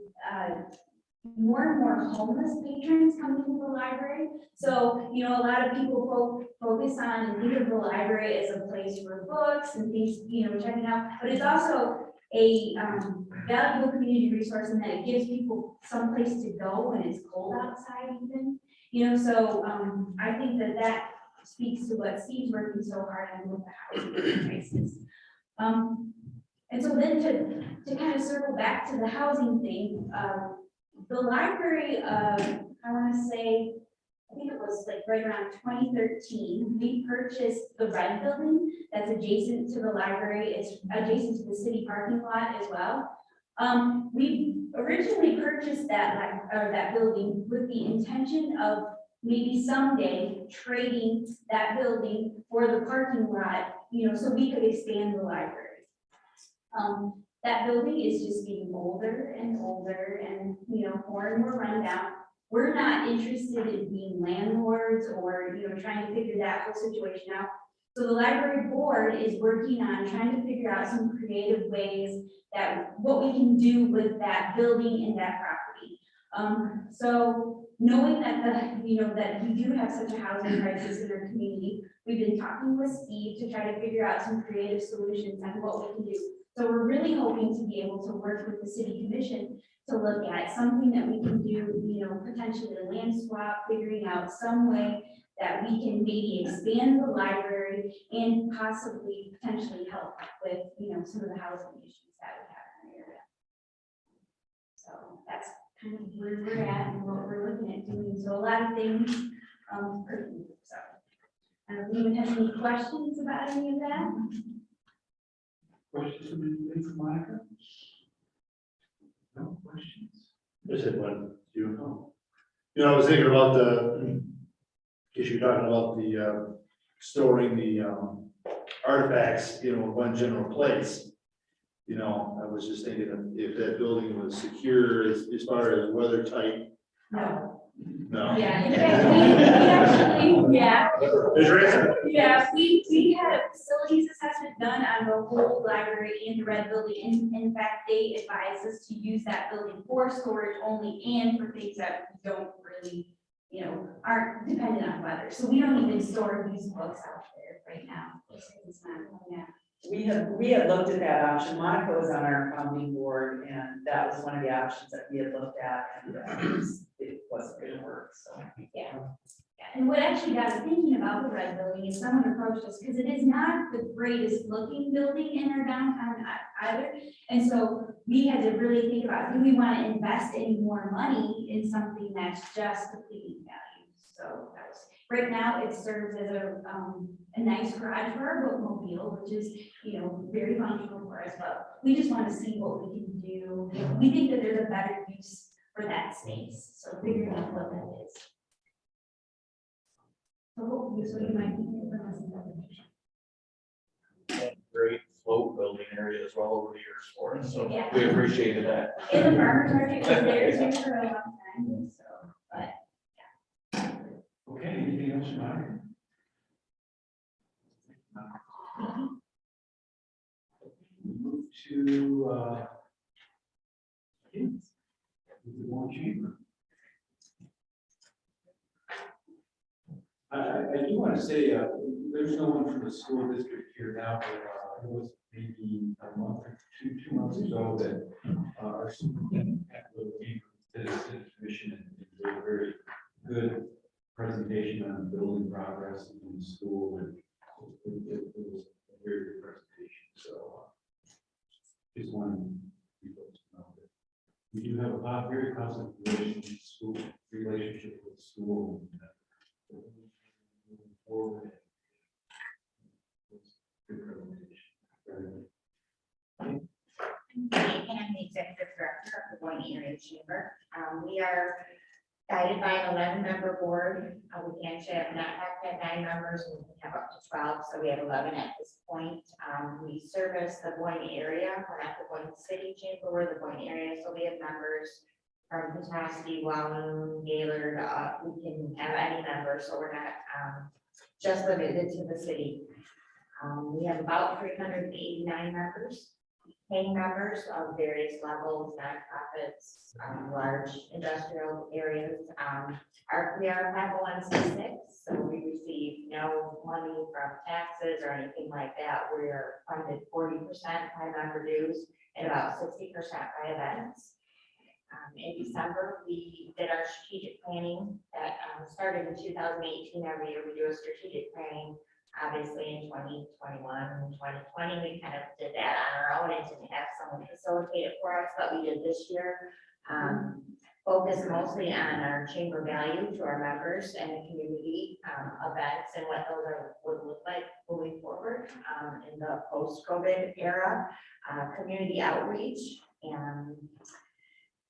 more and more homeless patrons coming to the library. So, a lot of people focus on and think of the library as a place for books and things, checking out, but it's also a valuable community resource in that it gives people some place to go when it's cold outside even, so I think that speaks to what Steve's working so hard on with the housing crisis. And so then to kind of circle back to the housing thing, the library, I want to say, I think it was like right around 2013, we purchased the red building that's adjacent to the library. It's adjacent to the city parking lot as well. We originally purchased that building with the intention of maybe someday trading that building for the parking lot, so we could expand the library. That building is just getting older and older and, more and more run down. We're not interested in being landlords or, trying to figure that whole situation out. So the library board is working on trying to figure out some creative ways that what we can do with that building and that property. So knowing that that we do have such a housing crisis in our community, we've been talking with Steve to try to figure out some creative solutions on what we can do. So we're really hoping to be able to work with the city commission to look at something that we can do, you know, potentially a land swap, figuring out some way that we can maybe expand the library and possibly potentially help with, you know, some of the housing issues that we have in the area. So that's kind of where we're at and what we're looking at doing. So a lot of things, so. I don't even have any questions about any of that. Questions from anybody for Monica? No questions? Just had one, I was thinking about the, because you're talking about the, storing the, artifacts, in one general place. I was just thinking if that building was secure as far as weather tight. No. No. Yeah, in fact, we actually, yeah. There's your answer. Yeah, we had a facilities assessment done on the whole library and the red building. In fact, they advised us to use that building for storage only and for things that we don't really, you know, aren't dependent on weather. So we don't even store these books out there right now. It's not, yeah. We had looked at that option. Monica was on our founding board, and that was one of the options that we had looked at, and it wasn't gonna work, so. Yeah. And what actually got us thinking about the red building is someone approached us because it is not the greatest looking building in our downtown either. And so we had to really think about, do we want to invest any more money in something that's just depleting value? So that was, right now it serves as a nice garage for our bookmobile, which is, you know, very functional for us, but we just want to see what we can do. We think that there's a better use for that space. So figuring out what that is. So you might be here from us. Great float building area as well over the years for us, so Yeah. we appreciated that. And the farmer's market was there too for a long time, so, but. Okay, anything else, Monica? Move to, kids. The Boyne Chamber. I do want to say, there's no one from the school district here now, but it was maybe a month or two months ago that our superintendent had a little came to the city commission and did a very good presentation on building progress in the school, and it was a very good presentation. So just wanted people to know that we do have a very positive relationship with the school. And, moving forward. Good presentation. I'm the executive director of the Boyne Area Chamber. We are guided by an 11-member board. We can actually not have to have 9 members, and we can have up to 12, so we have 11 at this point. We service the Boyne area. We're not the Boyne City Chamber, we're the Boyne area, so we have members from Petoskey, Walloon, Gaylord. We can have any member, so we're not just limited to the city. We have about 389 members, paying members of various levels, nonprofits, large industrial areas. We are 501c6, so we receive no money from taxes or anything like that. We are funded 40% by member dues and about 60% by events. In December, we did our strategic planning that started in 2018. Every year we do a strategic planning. Obviously in 2021 and 2020, we kind of did that on our own and didn't have someone facilitate it for us, but we did this year. Focus mostly on our chamber value to our members and the community events and what those would look like moving forward in the post-COVID era, community outreach, and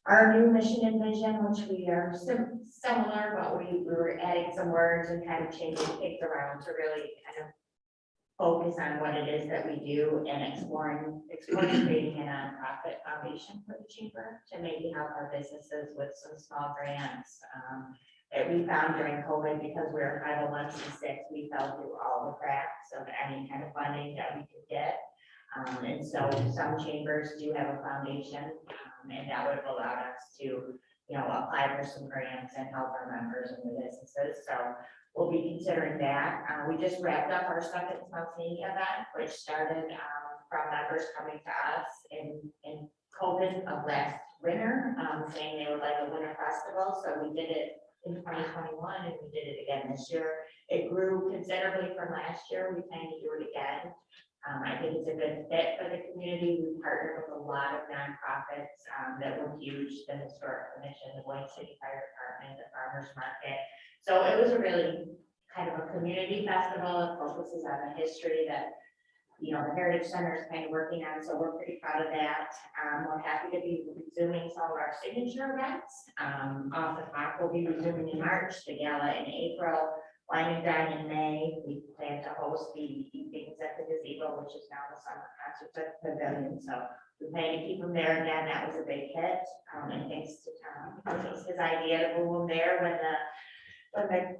our new mission and vision, which we are similar, but we were adding some words and kind of changing things around to really kind of focus on what it is that we do and exploring creating a nonprofit foundation for the chamber to maybe help our businesses with some small grants that we found during COVID, because we're 501c6, we fell through all the cracks of any kind of funding that we could get. And so some chambers do have a foundation, and that would have allowed us to, you know, apply for some grants and help our members and the businesses. So we'll be considering that. We just wrapped up our second spontaneity event, which started from members coming to us in COVID of last winter, saying they would like a winter festival, so we did it in 2021 and we did it again this year. It grew considerably from last year, we plan to do it again. I think it's a good fit for the community. We partnered with a lot of nonprofits that were huge, the Historic Commission, the Boyne City Fire Department, the Farmers Market. So it was a really kind of a community festival. It focuses on the history that, you know, the Heritage Center is kind of working on, so we're pretty proud of that. We're happy to be resuming some of our signature events. Off the top, we'll be resuming in March, the gala in April, wine and dine in May. We plan to host the evenings at the gazebo, which is now the summer concert pavilion. So we plan to keep them there again. That was a big hit. And thanks to Tom, it was his idea to move them there when the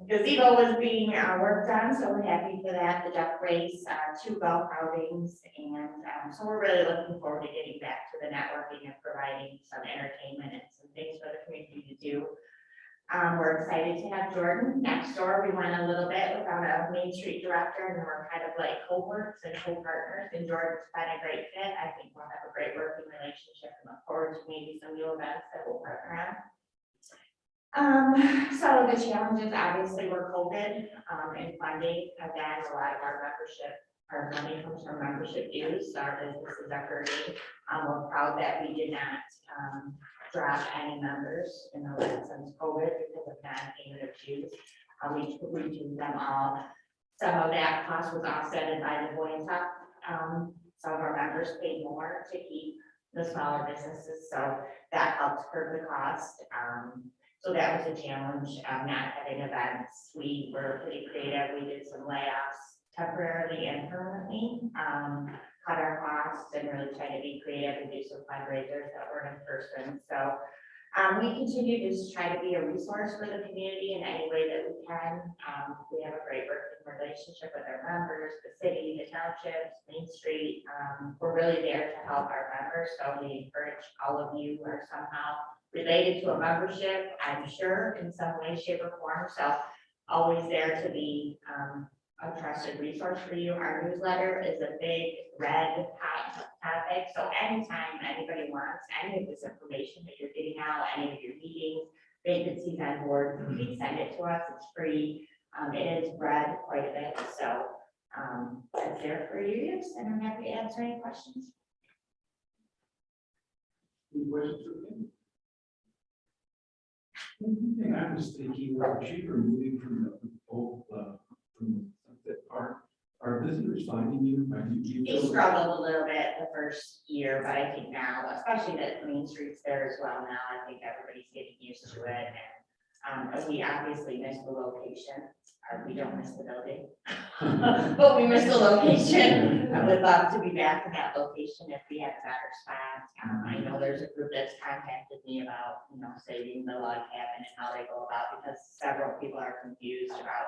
gazebo was being worked on. So we're happy for that. The duck race, 2 golf outings. And so we're really looking forward to getting back to the networking and providing some entertainment and some things for the community to do. We're excited to have Jordan next door. We went a little bit without a Main Street director, and we're kind of like co-works and co-partners, and Jordan's been a great fit. I think we'll have a great working relationship and look forward to maybe some new events that we'll partner on. So the challenges obviously were COVID and funding. Again, a lot of our money comes from membership dues. Our businesses are hurting. We're proud that we did not drop any members in the last since COVID because of non-payment of dues. We reduced them all. Some of that cost was offset by the Boyne Top. Some of our members paid more to keep the smaller businesses, so that helped curb the cost. So that was a challenge, not having events. We were pretty creative. We did some layoffs temporarily and permanently, cut our costs and really try to be creative and do some fundraisers that were in person. So we continue to just try to be a resource for the community in any way that we can. We have a great working relationship with our members, the city, the townships, Main Street. We're really there to help our members. So we encourage all of you who are somehow related to a membership, I'm sure, in some way, shape, or form. So always there to be a trusted resource for you. Our newsletter is a big red hot topic. So anytime anybody wants any of this information that you're getting out, any of your meetings, vacancies on board, please send it to us. It's free. It is read quite a bit. So it's there for your use, and I'm happy to answer any questions. Any questions for me? One thing I was thinking, about cheaper moving from the old, from Sunset Park, are visitors finding you? They struggled a little bit the first year, but I think now, especially that Main Street's there as well now, I think everybody's getting used to it. And we obviously missed the location, or we don't miss the building, but we miss the location. I would love to be back in that location if we had a better spot. I know there's a group that's contacted me about, you know, saving the log cabin and how they go about, because several people are confused about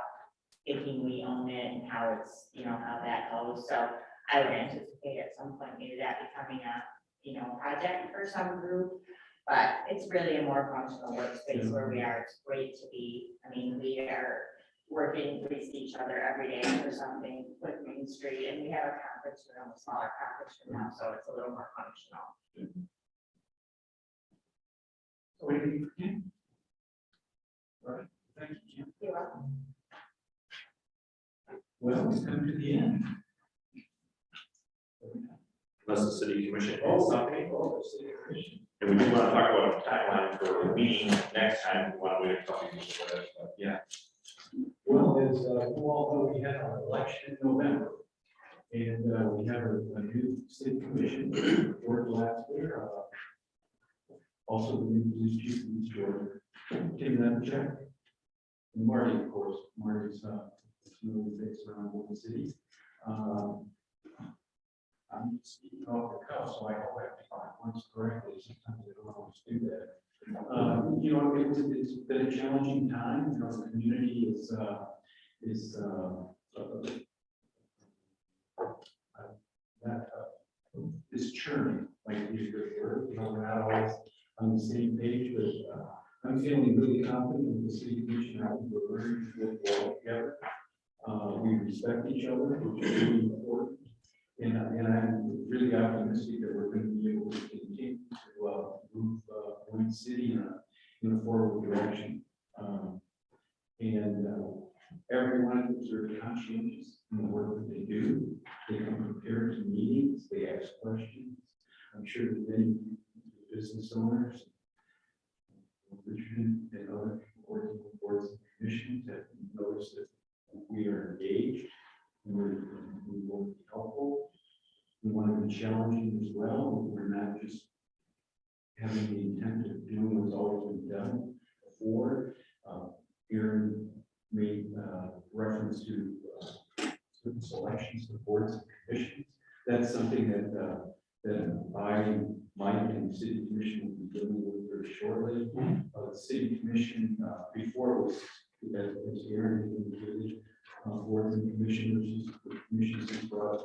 thinking we own it and how it's, you know, how that goes. So I would anticipate at some point maybe that becoming a, you know, project for some group. But it's really a more functional workspace where we are. It's great to be. I mean, we are working with each other every day for something with Main Street, and we have a conference room, a smaller conference room now, so it's a little more functional. So what do you think, Kim? All right, thank you, Kim. You're welcome. Well, we've come to the end. Unless the city commission has something. And we do want to talk about a timeline for the meeting next time. We want to wait a couple of weeks for that, but yeah. Well, as you all know, we had our election in November. And we have a new city commission board last year. Also the new police chief in East Georgia. Kim Nemchek. And Marty, of course. Marty's really based around the city. I'm speaking off the cuff, so I hope I define points correctly. Sometimes I don't always do that. You know, it's been a challenging time. You know, the community is churning, like you use good word. You know, we're not always on the same page, but I'm feeling really confident with the city commission. I think we're very good together. We respect each other, which is really important. And I'm really optimistic that we're going to be able to continue to move Boyne City in a forward direction. Everyone is very conscientious in the work that they do. They come prepared to meetings, they ask questions. I'm sure that many business owners, Richard and other people working with boards and commissions have noticed that we are engaged. We will be helpful. We want to be challenging as well. We're not just having the intent of doing what's always been done before. Aaron made reference to certain selections of boards and commissions. That's something that I, Mike, and the city commission will be dealing with very shortly. The city commission, before it was, as Aaron indicated, boards and commissioners, the commissions have brought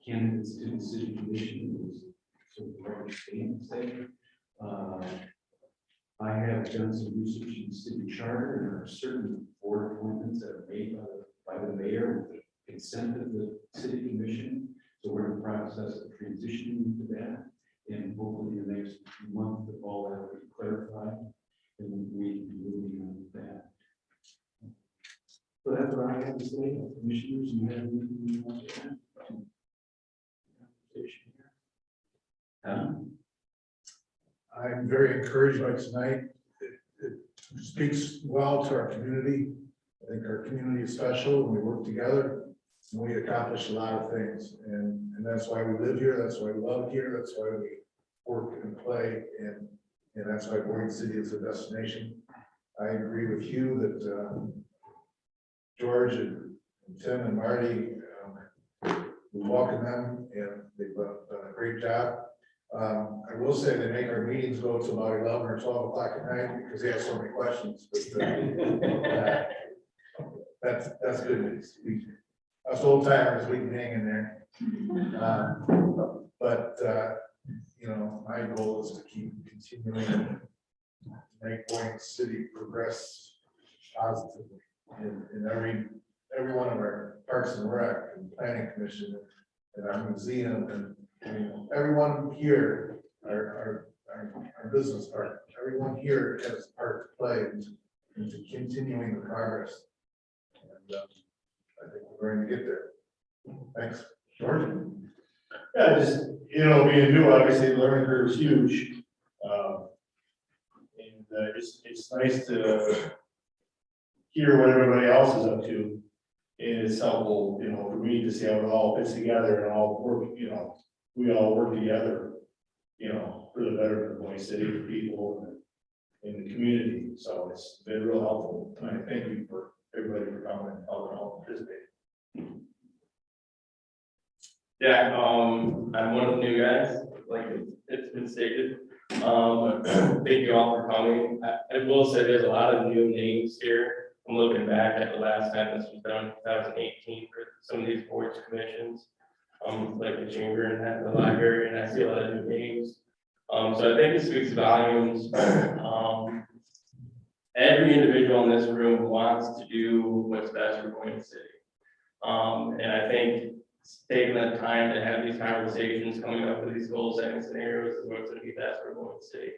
candidates to the city commission. It was sort of rubber stamp thing. I have done some research in the city charter, and there are certain board appointments that are made by the mayor with the consent of the city commission. So we're in the process of transitioning to that, and hopefully in the next month, the all that will be clarified, and we can be moving on with that. So that's what I have to say. Commissioners, you have anything you want to add? I'm very encouraged by tonight. It speaks well to our community. I think our community is special, and we work together, and we accomplish a lot of things. And that's why we live here, that's why we love here, that's why we work and play, and that's why Boyne City is a destination. I agree with you that George and Tim and Marty, we welcome them, and they've done a great job. I will say they make our meetings go to about 11 or 12 o'clock at night because they have so many questions, but that's good news. Us old timers, we can hang in there. You know, my goal is to keep continuing to make Boyne City progress positively in every one of our parks and rec and planning commission and our museum and everyone here, our business partners, everyone here has a part to play into continuing the progress. And I think we're going to get there. Thanks, George. Yeah, just, being new, obviously, the learning curve is huge. It's nice to hear what everybody else is up to. And it's helpful, for me to see how it all fits together and all work, we all work together, for the betterment of Boyne City, for people in the community. So it's been real helpful. And I thank you for everybody for coming and helping participate. Yeah, I'm one of the new guys, like it's been stated. Thank you all for coming. I will say there's a lot of new names here. I'm looking back at the last time this was done, 2018, for some of these boards, commissions, like the chamber and the library, and I see a lot of new names. So I think it speaks volumes. Every individual in this room wants to do what's best for Boyne City. And I think taking the time to have these conversations, coming up with these goal setting scenarios is what's going to be best for Boyne City.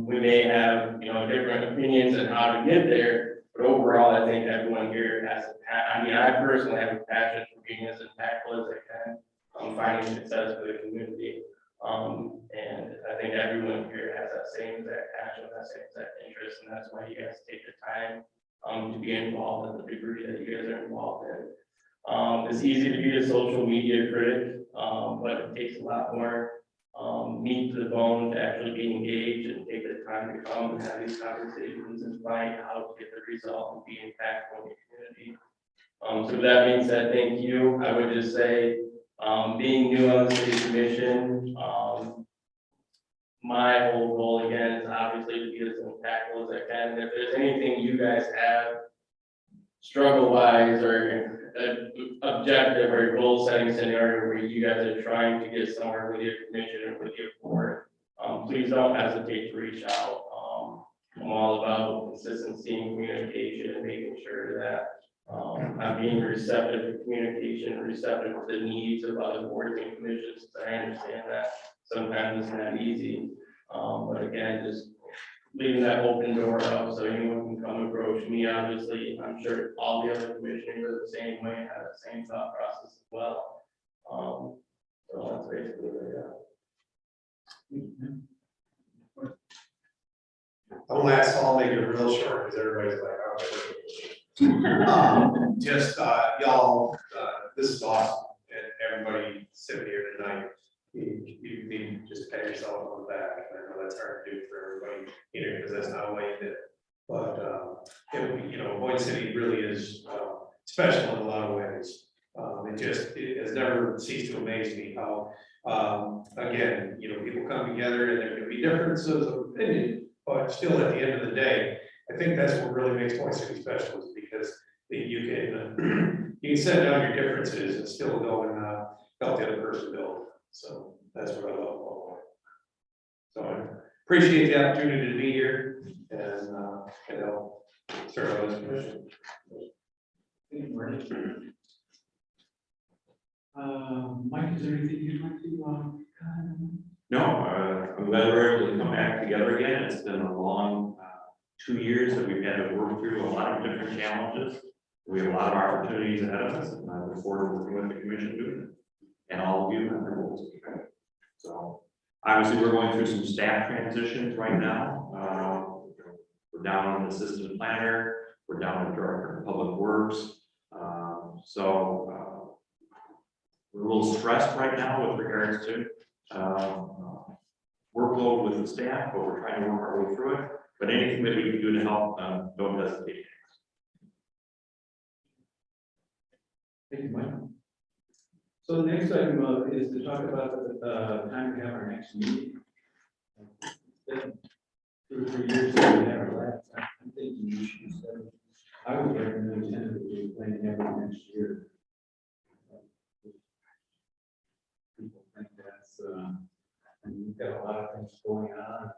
We may have, different opinions on how to get there, but overall, I think everyone here has I personally have a passion for being as impactful as I can, finding success for the community. And I think everyone here has that same exact passion, that same exact interest, and that's why you guys take the time to be involved in the degree that you guys are involved in. It's easy to be a social media critic, but it takes a lot more meat to the bone to actually be engaged and take the time to come and have these conversations and find how to get the result and be impactful in the community. So with that being said, thank you. I would just say, being new on the city commission, my whole goal again is obviously to be as impactful as I can. And if there's anything you guys have struggle wise or objective or goal setting scenario where you guys are trying to get somewhere with your commission or with your board, please don't hesitate to reach out. I'm all about consistency and communication and making sure that I'm being receptive to communication, receptive to the needs of other boards and commissions. I understand that sometimes it's not easy. But again, just leaving that open door up so anyone can come approach me. Obviously, I'm sure all the other commissioners are the same way, have the same thought process as well. So that's basically what I'll make it real short, because everybody's like, just, y'all, this is awesome, and everybody sitting here tonight, you need to just pat yourself on the back. I know that's hard to do for everybody, because that's not what you did. But, Boyne City really is, special in a lot of ways. It has never ceased to amaze me how, again, people come together and there can be differences of opinion, but still at the end of the day, I think that's what really makes Boyne City special, is because you can set down your differences and still go and help the other person build. So that's what I love about Boyne. So I appreciate the opportunity to be here and serve on this commission. Mike, is there anything you'd like to, No, I'm glad we're able to come back together again. It's been a long 2 years that we've had to work through a lot of different challenges. We have a lot of opportunities ahead of us, and I look forward to working with the commission doing it. And all of you and their roles. So obviously, we're going through some staff transitions right now. We're down on an assistant planner, we're down on director of public works. We're a little stressed right now with regards to workload with the staff, but we're trying to work our way through it. But anything that we can do to help, don't hesitate. thank you, Mike. So the next item is to talk about the time to have our next meeting. It's been 2 or 3 years since we had our last. I'm thinking we should set, I would recommend tentatively planning every next year. People think that's, and we've got a lot of things going on.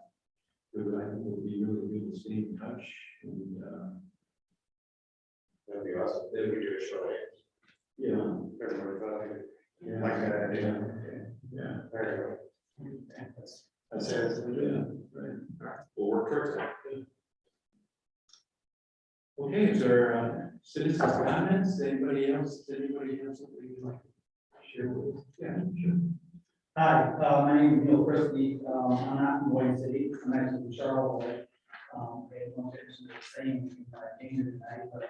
I think it would be really good to stay in touch and, That'd be awesome. Then we do a show. yeah. Everybody thought it. Yeah. Like that idea. Yeah. There you go. That's it. Yeah, right. We'll work towards that. Okay, is there citizens' comments? Anybody else? Does anybody have something you'd like to share with us? Yeah, sure. Hi, my name is Neil Christie. I'm not from Boyne City. I'm actually from Charlotte. They don't get to the same thing tonight, but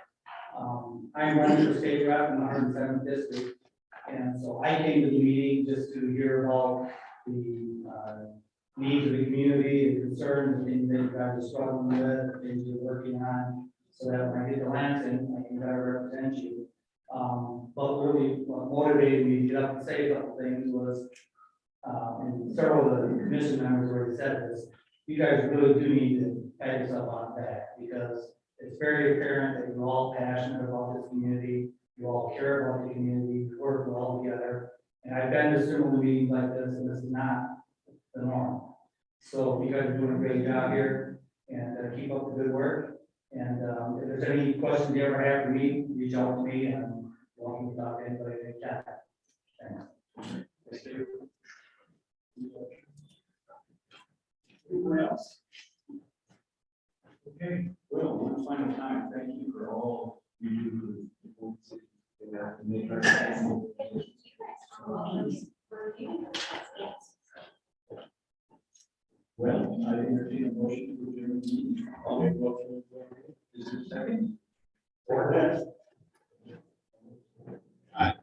I'm running for state rep in the 107th district. And so I came to the meeting just to hear about the needs of the community and concerns and things that you guys are struggling with, things you're working on, so that when I get to Lansing, I can better represent you. But really what motivated me to get up and say a couple things was, and several of the commission members already said this, you guys really do need to pat yourself on the back, because it's very apparent that you're all passionate about this community, you all care about the community, you work well together. And I've been to similar meetings like this, and this is not the norm. So you guys are doing a great job here, and keep up the good work. And if there's any questions you ever have for me, reach out to me, and I'm welcome to talk to anybody that can. Thanks. Thank you. Anyone else? Okay, well, one final time, thank you for all you do for the Boyne City. And make our well, I entertain a motion to adjourn the meeting. I'll make a motion. Is there a second? For that. Aye.